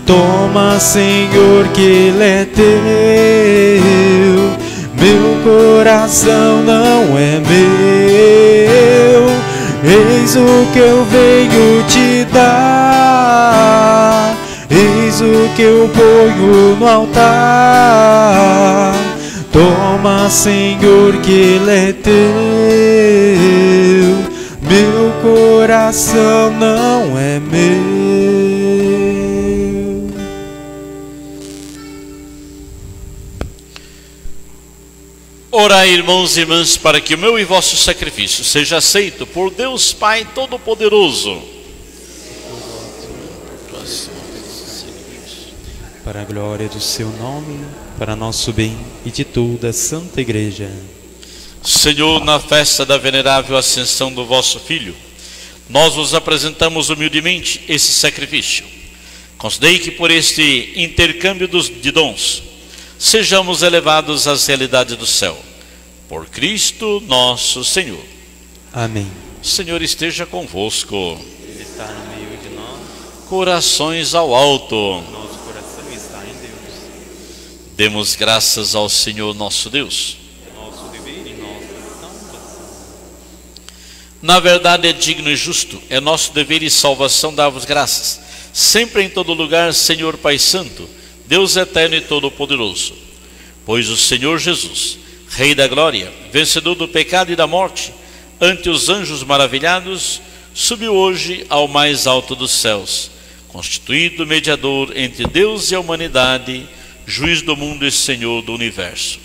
Toma, Senhor, que ele é teu. Meu coração não é meu. Eis o que eu venho te dar. Eis o que eu ponho no altar. Toma, Senhor, que ele é teu. Meu coração não é meu. Orai, irmãos e irmãs, para que o meu e vosso sacrifício seja aceito por Deus Pai Todo-Poderoso. Para a glória do seu nome, para nosso bem e de toda a Santa Igreja. Senhor, na festa da venerável ascensão do vosso Filho, nós vos apresentamos humildemente esse sacrifício. Concedei que por este intercâmbio de dons, sejamos elevados às realidades do céu. Por Cristo nosso Senhor. Amém. O Senhor esteja convosco. Ele está no meio de nós. Corações ao alto. Nosso coração está em Deus. Demos graças ao Senhor nosso Deus. Nosso dever e nossa salvação. Na verdade é digno e justo, é nosso dever e salvação dar-vos graças, sempre em todo lugar, Senhor Pai Santo, Deus eterno e todo-poderoso. Pois o Senhor Jesus, Rei da glória, vencedor do pecado e da morte, ante os anjos maravilhados, subiu hoje ao mais alto dos céus, constituído mediador entre Deus e a humanidade, juiz do mundo e Senhor do universo.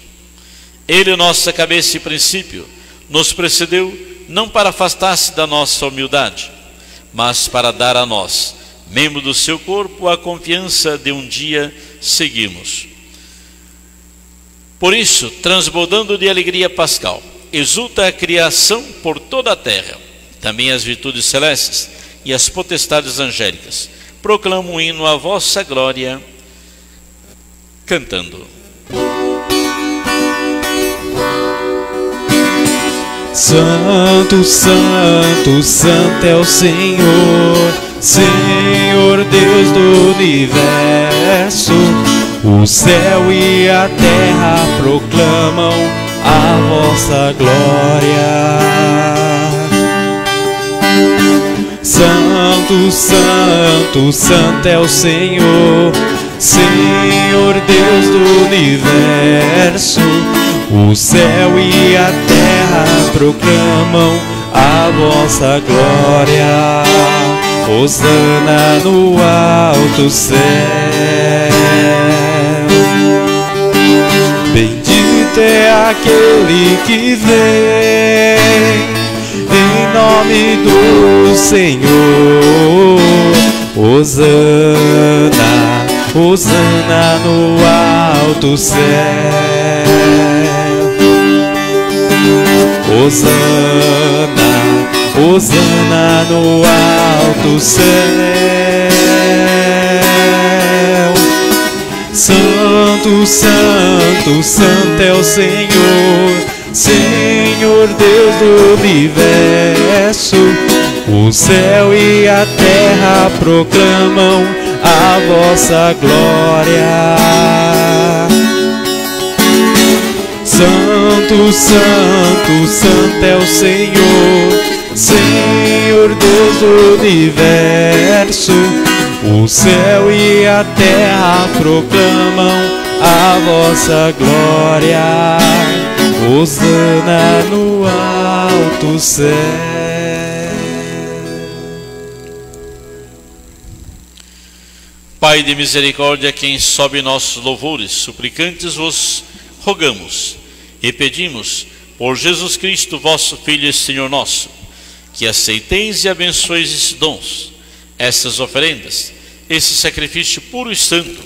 Ele, nossa cabeça e princípio, nos precedeu, não para afastar-se da nossa humildade, mas para dar a nós, membro do seu corpo, a confiança de um dia seguirmos. Por isso, transbordando de alegria pascal, exulta a criação por toda a terra, também as virtudes celestes e as potestades angélicas, proclamam um hino à vossa glória, cantando. Santo, santo, santo é o Senhor, Senhor Deus do universo. O céu e a terra proclamam a vossa glória. Santo, santo, santo é o Senhor, Senhor Deus do universo. O céu e a terra proclamam a vossa glória. Hosana no alto céu. Bendito é aquele que vem em nome do Senhor. Hosana, hosana no alto céu. Hosana, hosana no alto céu. Santo, santo, santo é o Senhor, Senhor Deus do universo. O céu e a terra proclamam a vossa glória. Santo, santo, santo é o Senhor, Senhor Deus do universo. O céu e a terra proclamam a vossa glória. Hosana no alto céu. Pai de misericórdia, quem sobe nossos louvores, suplicantes vos rogamos e pedimos por Jesus Cristo, vosso Filho e Senhor nosso, que aceiteis e abençoeis esses dons, essas oferendas, esse sacrifício puro e santo,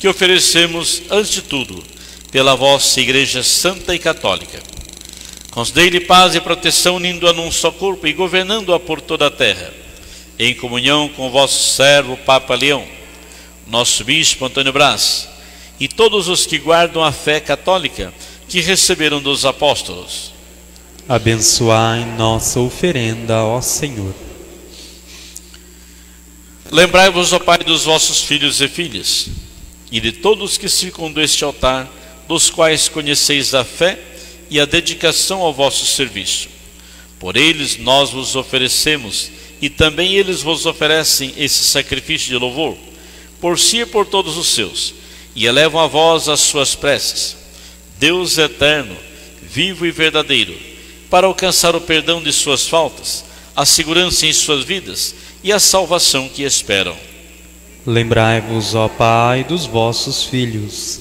que oferecemos, antes de tudo, pela vossa Igreja Santa e Católica. Concedei-lhe paz e proteção, unindo-a num só corpo e governando-a por toda a terra, em comunhão com o vosso servo Papa Leão, nosso Bispo Antônio Brás, e todos os que guardam a fé católica que receberam dos apóstolos. Abençoai nossa oferenda, ó Senhor. Lembrai-vos, ó Pai, dos vossos filhos e filhas, e de todos que circundam este altar, dos quais conheceis a fé e a dedicação ao vosso serviço. Por eles nós vos oferecemos, e também eles vos oferecem esse sacrifício de louvor, por si e por todos os seus, e elevam a vós as suas preces. Deus eterno, vivo e verdadeiro, para alcançar o perdão de suas faltas, a segurança em suas vidas e a salvação que esperam. Lembrai-vos, ó Pai, dos vossos filhos.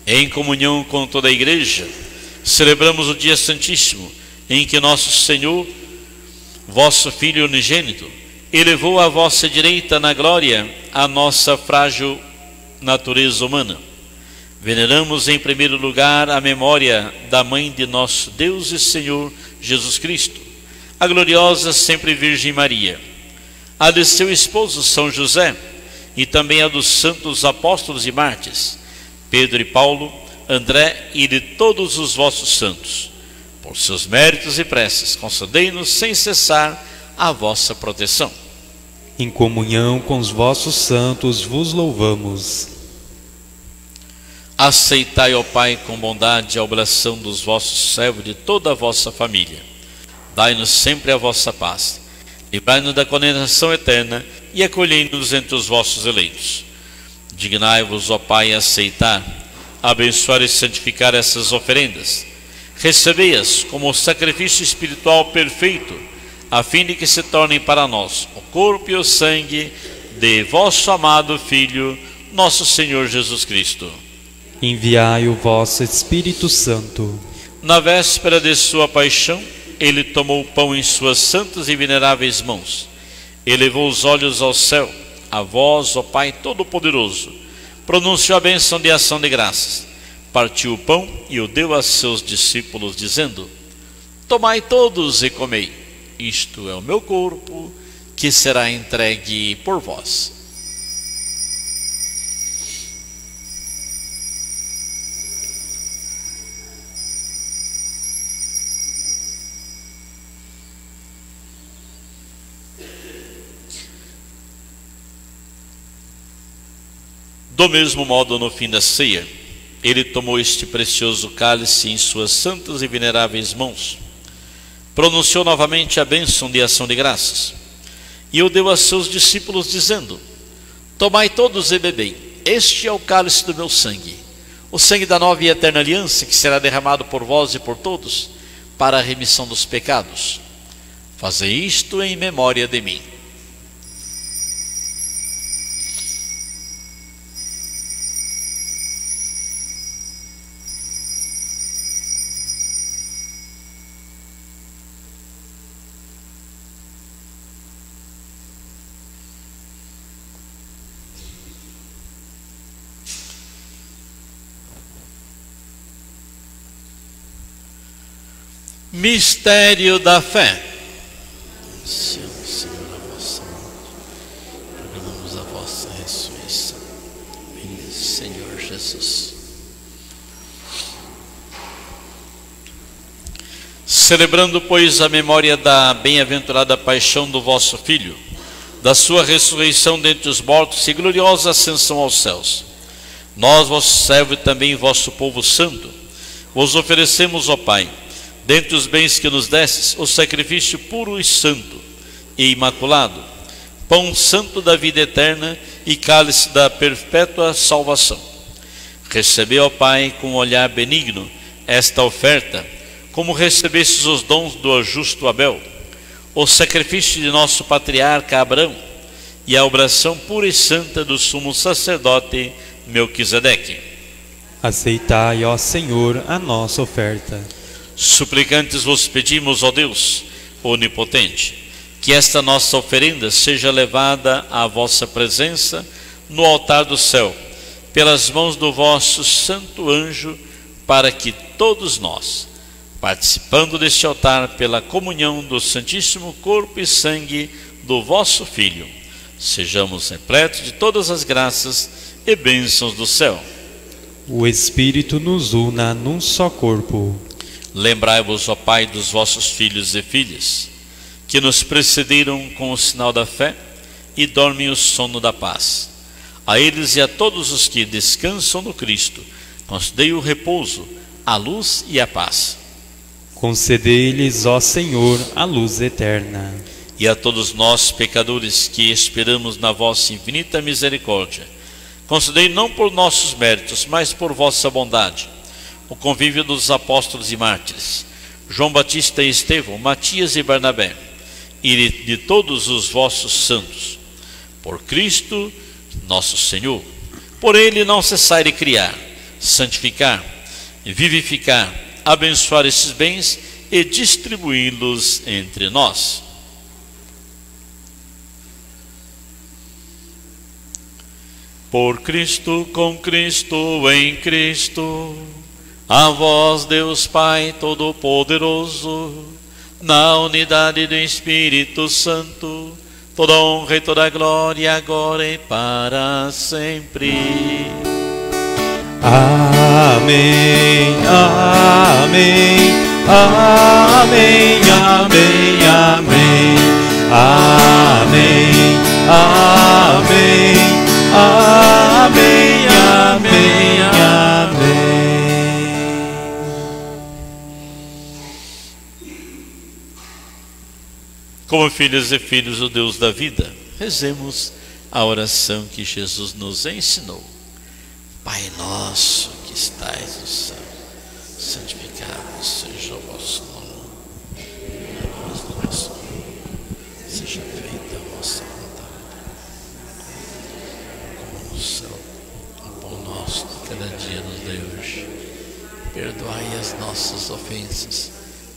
Em comunhão com toda a Igreja, celebramos o dia santíssimo, em que nosso Senhor, vosso Filho unigênito, elevou à vossa direita na glória a nossa frágil natureza humana. Veneramos em primeiro lugar a memória da Mãe de nosso Deus e Senhor Jesus Cristo, a gloriosa sempre Virgem Maria, a de seu esposo São José, e também a dos santos apóstolos e mártires, Pedro e Paulo, André e de todos os vossos santos. Por seus méritos e preces, concedei-nos sem cessar a vossa proteção. Em comunhão com os vossos santos vos louvamos. Aceitai, ó Pai, com bondade a oblação dos vossos servos e de toda a vossa família. Dai-nos sempre a vossa paz. Livrai-nos da condenação eterna e acolhei-nos entre os vossos eleitos. Dignai-vos, ó Pai, aceitar, abençoar e santificar essas oferendas. Recebei-as como sacrifício espiritual perfeito, a fim de que se tornem para nós o corpo e o sangue de vosso amado Filho, nosso Senhor Jesus Cristo. Enviai o vosso Espírito Santo. Na véspera de sua paixão, ele tomou o pão em suas santas e veneráveis mãos, elevou os olhos ao céu, a vós, ó Pai Todo-Poderoso, pronunciou a bênção de ação de graças, partiu o pão e o deu a seus discípulos, dizendo: tomai todos e comei, isto é o meu corpo, que será entregue por vós. Do mesmo modo, no fim da ceia, ele tomou este precioso cálice em suas santas e veneráveis mãos, pronunciou novamente a bênção de ação de graças, e o deu a seus discípulos, dizendo: tomai todos e bebei, este é o cálice do meu sangue, o sangue da nova e eterna aliança, que será derramado por vós e por todos, para a remissão dos pecados. Fazei isto em memória de mim. Mistério da fé. Senhor, a vossa morte, proclamamos a vossa ressurreição. Vinde, Senhor Jesus. Celebrando, pois, a memória da bem-aventurada paixão do vosso Filho, da sua ressurreição dentre os mortos e gloriosa ascensão aos céus, nós, vosso servo e também vosso povo santo, vos oferecemos, ó Pai, dentre os bens que nos destes, o sacrifício puro e santo e imaculado, pão santo da vida eterna e cálice da perpétua salvação. Recebei, ó Pai, com um olhar benigno esta oferta, como recebestes os dons do justo Abel, o sacrifício de nosso patriarca Abraão e a oração pura e santa do sumo sacerdote Melquisedeque. Aceitai, ó Senhor, a nossa oferta. Suplicantes vos pedimos, ó Deus onipotente, que esta nossa oferenda seja levada à vossa presença no altar do céu, pelas mãos do vosso santo anjo, para que todos nós, participando deste altar pela comunhão do santíssimo corpo e sangue do vosso Filho, sejamos repletos de todas as graças e bênçãos do céu. O Espírito nos una num só corpo. Lembrai-vos, ó Pai, dos vossos filhos e filhas, que nos precederam com o sinal da fé e dormem o sono da paz. A eles e a todos os que descansam no Cristo, concedei o repouso, a luz e a paz. Concedei-lhes, ó Senhor, a luz eterna. E a todos nós, pecadores, que esperamos na vossa infinita misericórdia, concedei não por nossos méritos, mas por vossa bondade, o convívio dos apóstolos e mártires, João Batista e Estevão, Matias e Barnabé, e de todos os vossos santos. Por Cristo nosso Senhor. Por Ele não cessai de criar, santificar, vivificar, abençoar esses bens e distribuí-los entre nós. Por Cristo, com Cristo, em Cristo, a vós, Deus Pai Todo-Poderoso, na unidade do Espírito Santo, toda honra e toda glória, agora e para sempre. Amém, amém, amém, amém, amém, amém, amém, amém, amém, amém. Como filhos e filhos do Deus da vida, rezemos a oração que Jesus nos ensinou. Pai nosso que estais no céu, santificado seja o vosso nome. Seja feita a vossa vontade, como no céu. O pão nosso de cada dia nos dai hoje. Perdoai as nossas ofensas,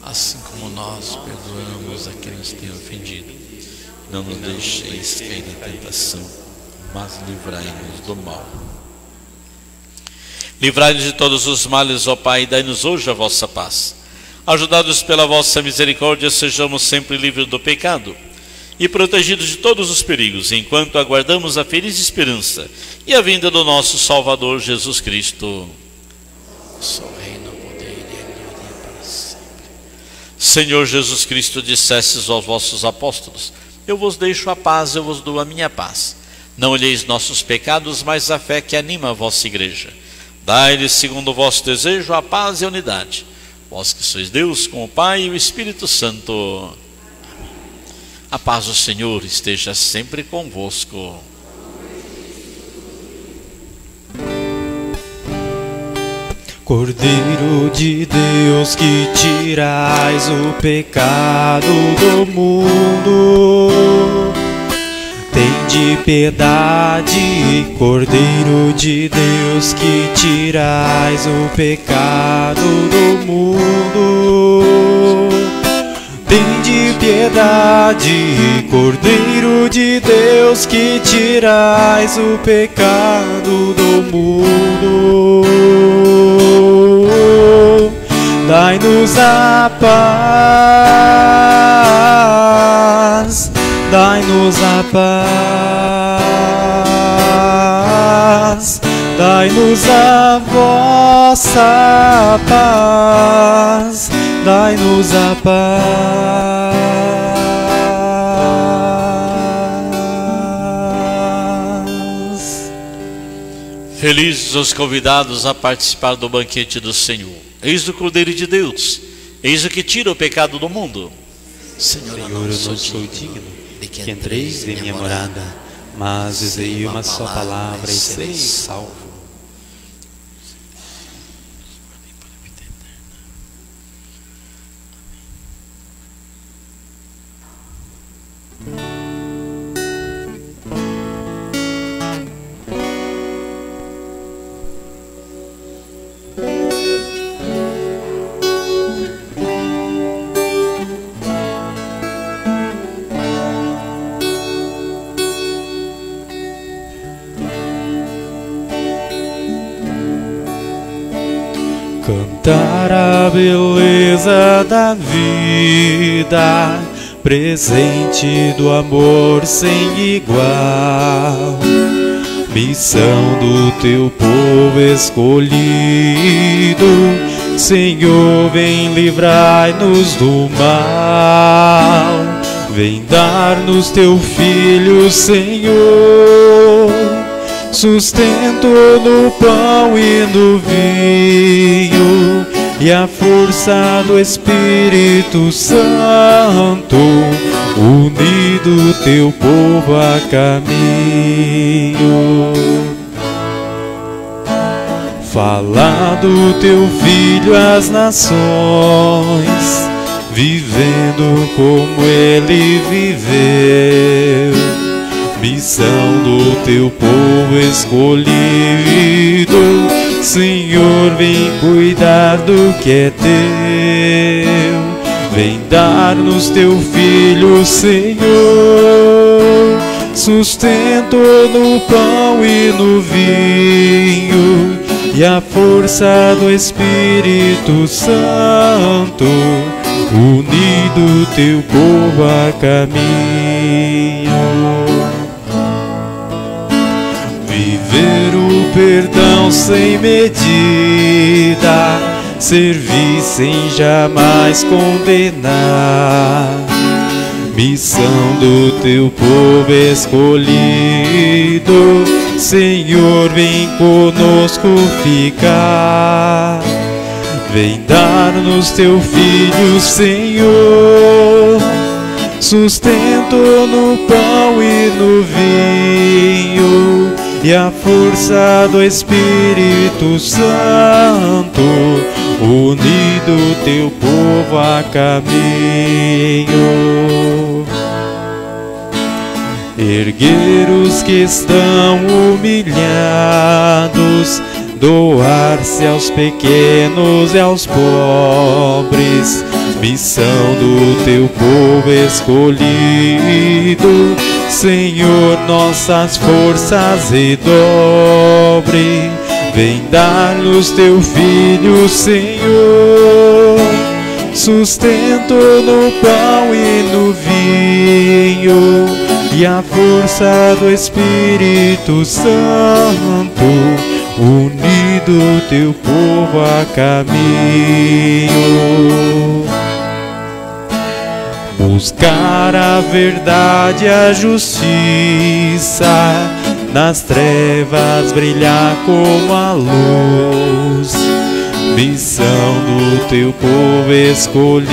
assim como nós perdoamos a quem nos tem ofendido. Não nos deixeis cair em tentação, mas livrai-nos do mal. Livrai-nos de todos os males, ó Pai, e dai-nos hoje a vossa paz. Ajudados pela vossa misericórdia, sejamos sempre livres do pecado e protegidos de todos os perigos, enquanto aguardamos a feliz esperança e a vinda do nosso Salvador Jesus Cristo. Senhor Jesus Cristo, dissestes aos vossos apóstolos: eu vos deixo a paz, eu vos dou a minha paz. Não olheis nossos pecados, mas a fé que anima a vossa igreja. Dai-lhes, segundo o vosso desejo, a paz e a unidade. Vós que sois Deus, com o Pai e o Espírito Santo. A paz do Senhor esteja sempre convosco. Cordeiro de Deus, que tirais o pecado do mundo, tende piedade. Cordeiro de Deus, que tirais o pecado do mundo, tende piedade. Cordeiro de Deus, que tirais o pecado do mundo, dai-nos a paz, dai-nos a paz, dai-nos a vossa paz, dai-nos a paz. Felizes os convidados a participar do banquete do Senhor. Eis o Cordeiro de Deus, eis o que tira o pecado do mundo. Senhor, eu não sou digno de que entreis em minha morada, mas dizei uma só palavra e serei salvo. Cantar a beleza da vida, presente do amor sem igual, missão do teu povo escolhido, Senhor, vem livrai-nos do mal. Vem dar-nos teu Filho, Senhor, sustento no pão e no vinho, e a força do Espírito Santo, unido teu povo a caminho. Fala do teu Filho às nações, vivendo como ele viveu. Missão do teu povo escolhido, Senhor, vem cuidar do que é teu. Vem dar-nos teu Filho, Senhor, sustento no pão e no vinho, e a força do Espírito Santo, unido teu povo a caminho. Viver o perdão sem medida, servir sem jamais condenar. Missão do teu povo escolhido, Senhor, vem conosco ficar. Vem dar-nos teu Filho, Senhor, sustento no pão e no vinho, e a força do Espírito Santo, unido teu povo a caminho. Erguer os que estão humilhados, doar-se aos pequenos e aos pobres. Missão do teu povo escolhido, Senhor, nossas forças redobre. Vem dar-nos teu Filho, Senhor, sustento no pão e no vinho, e a força do Espírito Santo, unido teu povo a caminho. Buscar a verdade e a justiça, nas trevas brilhar como a luz. Missão do teu povo escolhido,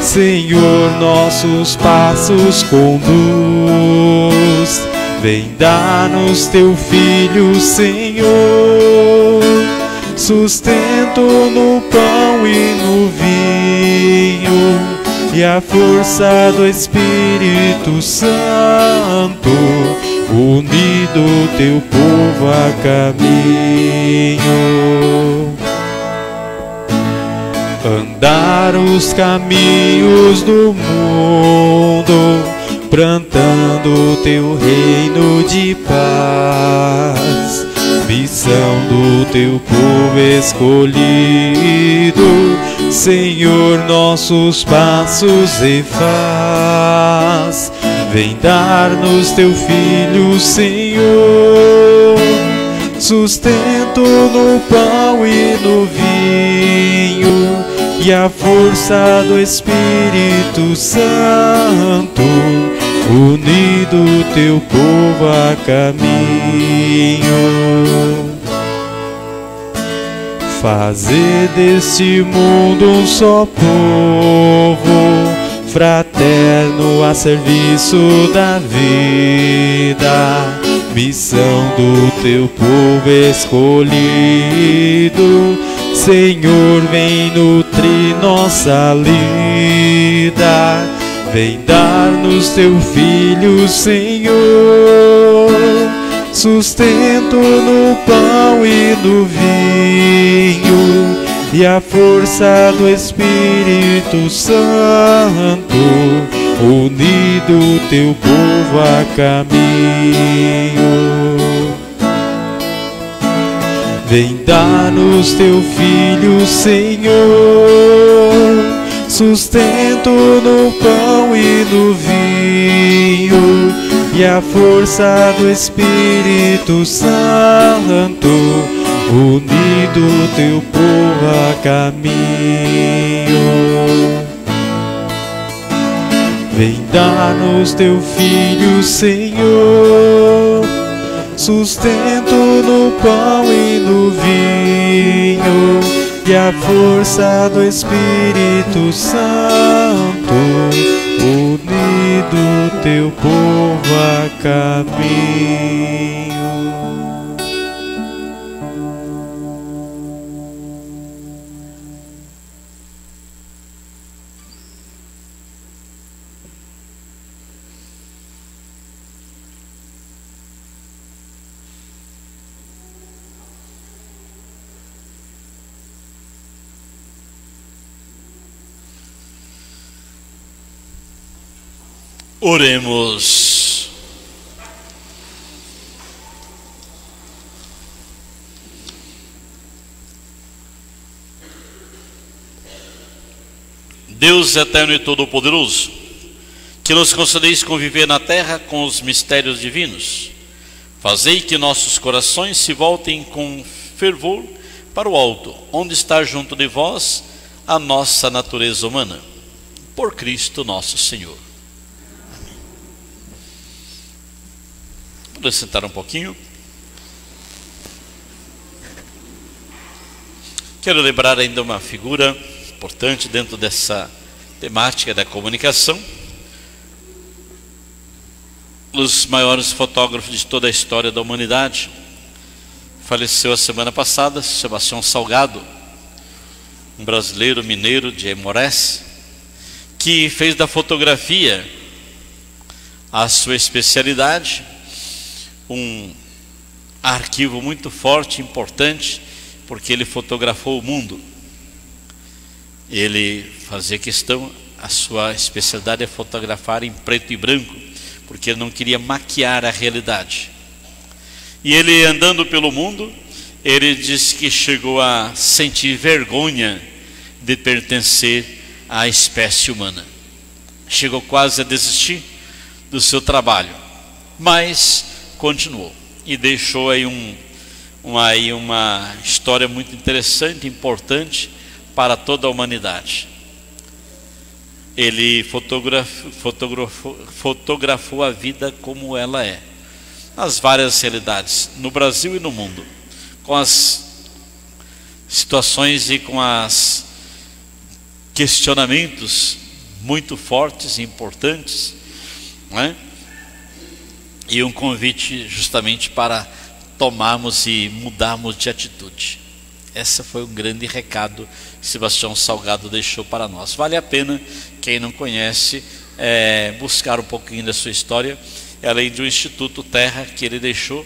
Senhor, nossos passos conduz. Vem dar-nos teu Filho, Senhor, sustento no pão e no vinho, e a força do Espírito Santo, unido teu povo a caminho. Andar os caminhos do mundo, plantando teu reino de paz. Missão do teu povo escolhido, Senhor, nossos passos refaz. Vem dar-nos teu Filho, Senhor, sustento no pão e no vinho, e a força do Espírito Santo, unido teu povo a caminho. Fazer deste mundo um só povo, fraterno a serviço da vida. Missão do teu povo escolhido, Senhor, vem nutrir nossa lida. Vem dar-nos teu Filho, Senhor, sustento no pão e no vinho, e a força do Espírito Santo, unido teu povo a caminho. Vem dar-nos teu Filho, Senhor, sustento no pão e no vinho, e a força do Espírito Santo, unido teu povo a caminho. Vem dar-nos teu Filho, Senhor, sustento no pão e no vinho, e a força do Espírito Santo, unido teu povo a caminho. Oremos. Deus eterno e todo-poderoso, que nos concedeis conviver na terra com os mistérios divinos, fazei que nossos corações se voltem com fervor para o alto, onde está junto de vós a nossa natureza humana. Por Cristo nosso Senhor. Vamos sentar um pouquinho. Quero lembrar ainda uma figura importante dentro dessa temática da comunicação. Os maiores fotógrafos de toda a história da humanidade. Faleceu a semana passada, Sebastião Salgado, um brasileiro mineiro de Aimorés, que fez da fotografia a sua especialidade, um arquivo muito forte, importante, porque ele fotografou o mundo. Ele fazia questão, a sua especialidade é fotografar em preto e branco, porque ele não queria maquiar a realidade. E ele, andando pelo mundo, ele disse que chegou a sentir vergonha de pertencer à espécie humana. Chegou quase a desistir do seu trabalho, mas continuou e deixou aí uma história muito interessante, importante para toda a humanidade. Ele fotografou a vida como ela é, nas várias realidades, no Brasil e no mundo, com as situações e com os questionamentos muito fortes e importantes, não é? E um convite justamente para tomarmos e mudarmos de atitude. Esse foi um grande recado que Sebastião Salgado deixou para nós. Vale a pena, quem não conhece, buscar um pouquinho da sua história. Além de um Instituto Terra que ele deixou,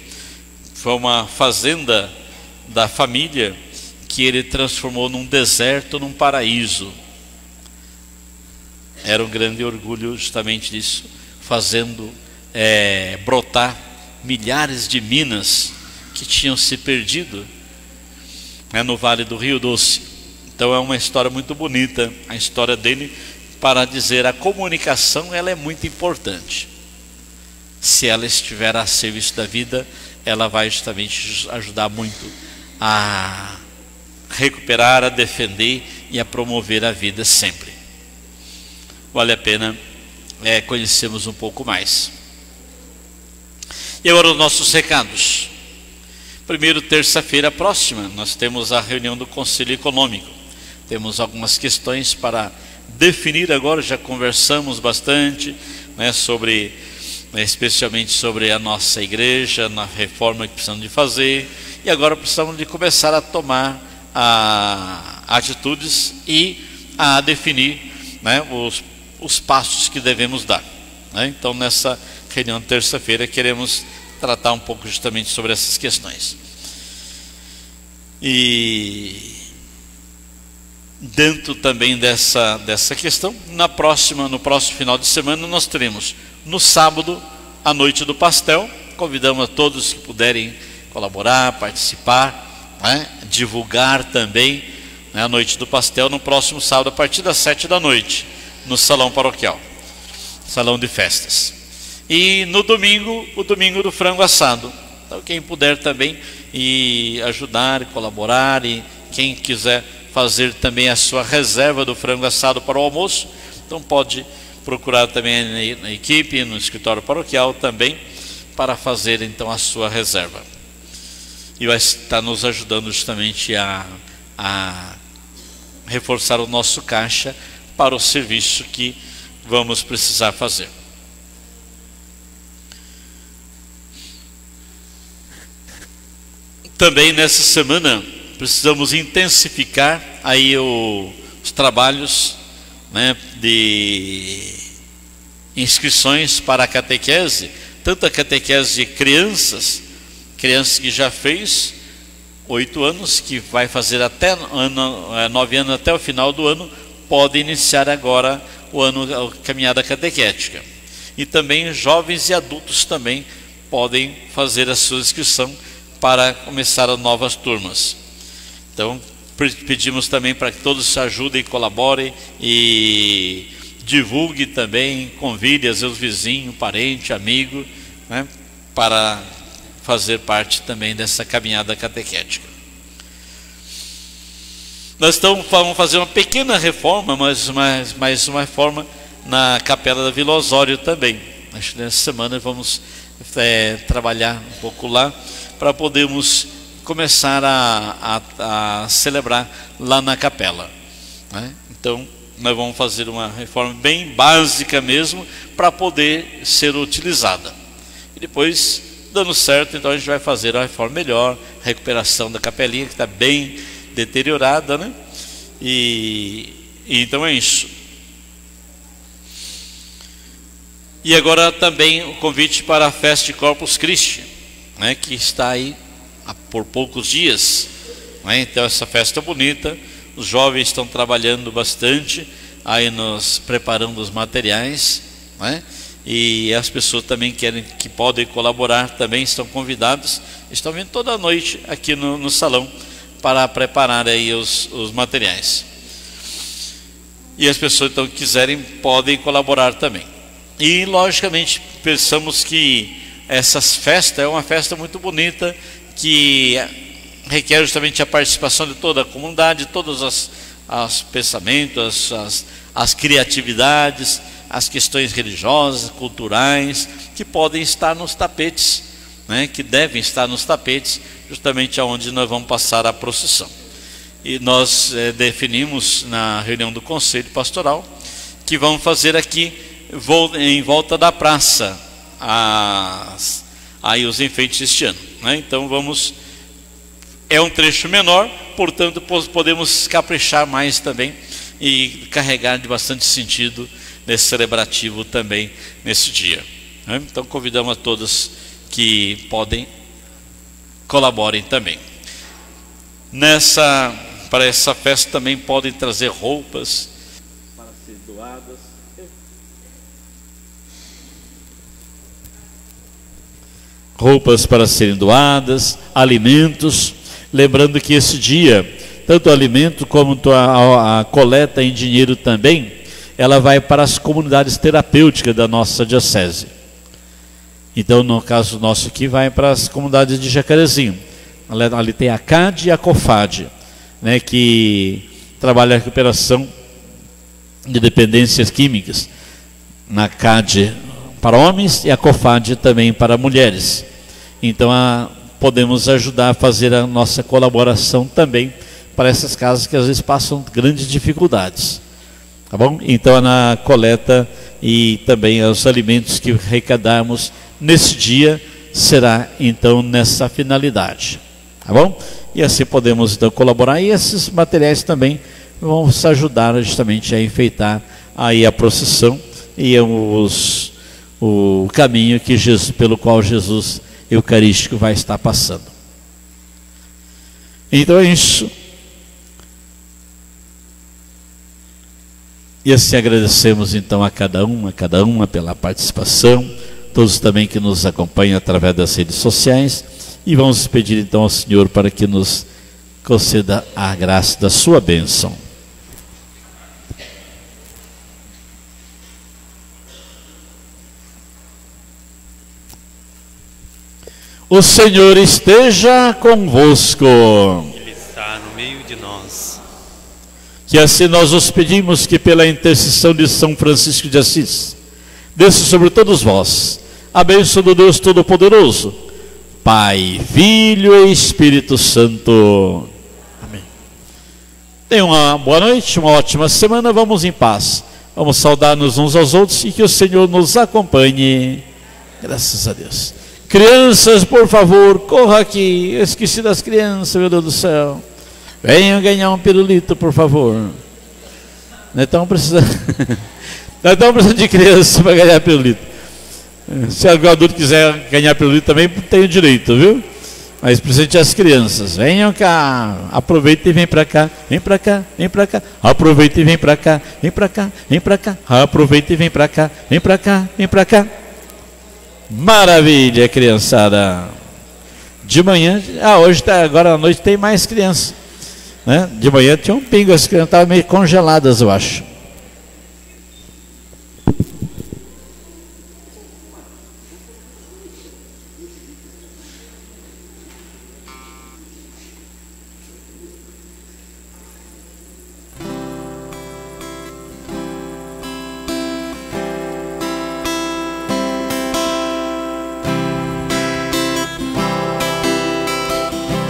foi uma fazenda da família que ele transformou num deserto, num paraíso. Era um grande orgulho justamente disso, fazendo brotar milhares de minas que tinham se perdido no Vale do Rio Doce. Então é uma história muito bonita, a história dele, para dizer a comunicação ela é muito importante. Se ela estiver a serviço da vida, ela vai justamente ajudar muito a recuperar, a defender e a promover a vida sempre. Vale a pena conhecermos um pouco mais. E agora os nossos recados. Primeiro, terça-feira próxima, nós temos a reunião do Conselho Econômico. Temos algumas questões para definir agora, já conversamos bastante, especialmente sobre a nossa igreja, na reforma que precisamos de fazer, e agora precisamos de começar a tomar atitudes e a definir os passos que devemos dar. Então, nessa reunião de terça-feira, queremos tratar um pouco justamente sobre essas questões. E dentro também dessa questão, no próximo final de semana, nós teremos no sábado a Noite do Pastel. Convidamos a todos que puderem colaborar, participar, divulgar também a Noite do Pastel no próximo sábado a partir das 7 da noite no Salão Paroquial, Salão de Festas. E no domingo, o domingo do frango assado. Então quem puder também e ajudar, colaborar, e quem quiser fazer também a sua reserva do frango assado para o almoço, então pode procurar também na equipe, no escritório paroquial também, para fazer então a sua reserva. E vai estar nos ajudando justamente a reforçar o nosso caixa para o serviço que vamos precisar fazer. Também nessa semana precisamos intensificar aí os trabalhos, né, de inscrições para a catequese, tanto a catequese de crianças que já fez 8 anos, que vai fazer até 9 anos, até o final do ano, pode iniciar agora a caminhada catequética. E também jovens e adultos também podem fazer a sua inscrição para começar as novas turmas. Então pedimos também para que todos se ajudem, colaborem e divulgue também, convide a seus vizinhos, parente, amigo, né, para fazer parte também dessa caminhada catequética. Nós vamos fazer uma pequena reforma, mas uma reforma na Capela da Vila Osório também. Acho que nessa semana vamos trabalhar um pouco lá, para podermos começar a celebrar lá na capela, né? Então nós vamos fazer uma reforma bem básica mesmo, para poder ser utilizada. E depois, dando certo, então a gente vai fazer a reforma melhor, recuperação da capelinha, que está bem deteriorada, né? E então é isso. E agora também o convite para a festa de Corpus Christi, né, que está aí por poucos dias, né? Então essa festa bonita, os jovens estão trabalhando bastante aí, nos preparando os materiais, né? E as pessoas também que podem colaborar também estão convidados, estão vindo toda noite aqui no salão para preparar aí os materiais. E as pessoas então que quiserem podem colaborar também. E logicamente pensamos que essas festas é uma festa muito bonita, que requer justamente a participação de toda a comunidade, todos os pensamentos, as criatividades, as questões religiosas, culturais, que podem estar nos tapetes, né, que devem estar nos tapetes, justamente aonde nós vamos passar a procissão. E nós definimos na reunião do Conselho Pastoral que vamos fazer aqui em volta da praça aí os enfeites este ano, né? Então é um trecho menor, portanto podemos caprichar mais também e carregar de bastante sentido nesse celebrativo também nesse dia, né? Então convidamos a todos que podem, colaborem também. Para essa festa também podem trazer roupas para ser doadas. Roupas para serem doadas, alimentos. Lembrando que esse dia, tanto o alimento como a coleta em dinheiro também, ela vai para as comunidades terapêuticas da nossa diocese. Então, no caso nosso aqui, vai para as comunidades de Jacarezinho. Ali tem a CAD e a COFAD, né, que trabalha a recuperação de dependências químicas. Na CAD para homens e a COFAD também para mulheres. Então podemos ajudar a fazer a nossa colaboração também para essas casas que às vezes passam grandes dificuldades, tá bom? Então na coleta e também os alimentos que arrecadarmos nesse dia será então nessa finalidade, tá bom? E assim podemos então colaborar, e esses materiais também vão nos ajudar justamente a enfeitar aí a procissão e o caminho pelo qual Jesus Eucarístico vai estar passando. Então é isso. E assim agradecemos então a cada uma pela participação, todos também que nos acompanham através das redes sociais, e vamos pedir então ao Senhor para que nos conceda a graça da sua bênção. O Senhor esteja convosco. Ele está no meio de nós. Que assim nós os pedimos que pela intercessão de São Francisco de Assis, desça sobre todos vós a bênção do Deus Todo-Poderoso, Pai, Filho e Espírito Santo. Amém. Tenham uma boa noite, uma ótima semana, vamos em paz. Vamos saudar-nos uns aos outros e que o Senhor nos acompanhe. Graças a Deus. Crianças, por favor, corra aqui. Eu esqueci das crianças, meu Deus do céu. Venham ganhar um pirulito, por favor. Nós estamos precisando de crianças para ganhar pirulito. Se algum adulto quiser ganhar pirulito também, tem o direito, viu? Mas presente as crianças. Venham cá, aproveitem e vem para cá. Vem para cá, vem para cá. Aproveita e vem para cá. Vem para cá, vem para cá. Aproveita e vem para cá. Vem para cá, vem para cá. Maravilha, criançada. De manhã, hoje agora à noite tem mais crianças, né? De manhã tinha um pingo, as crianças estavam meio congeladas, eu acho.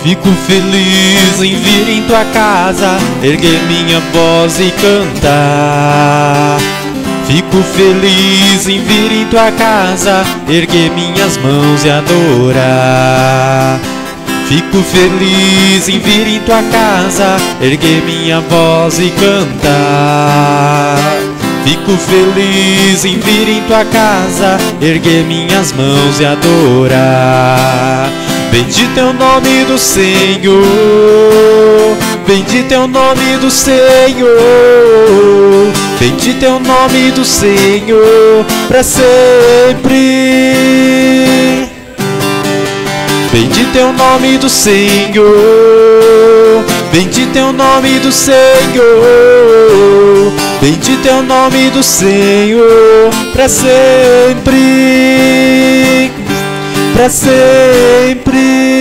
Fico feliz em vir em tua casa, erguer minha voz e cantar. Fico feliz em vir em tua casa, erguer minhas mãos e adorar. Fico feliz em vir em tua casa, erguer minha voz e cantar. Fico feliz em vir em tua casa, erguer minhas mãos e adorar. Bendito é o nome do Senhor, bendito é o nome do Senhor, bendito é o nome do Senhor para sempre. Bendito é o nome do Senhor, bendito é o nome do Senhor, bendito é o nome do Senhor para sempre. Para sempre.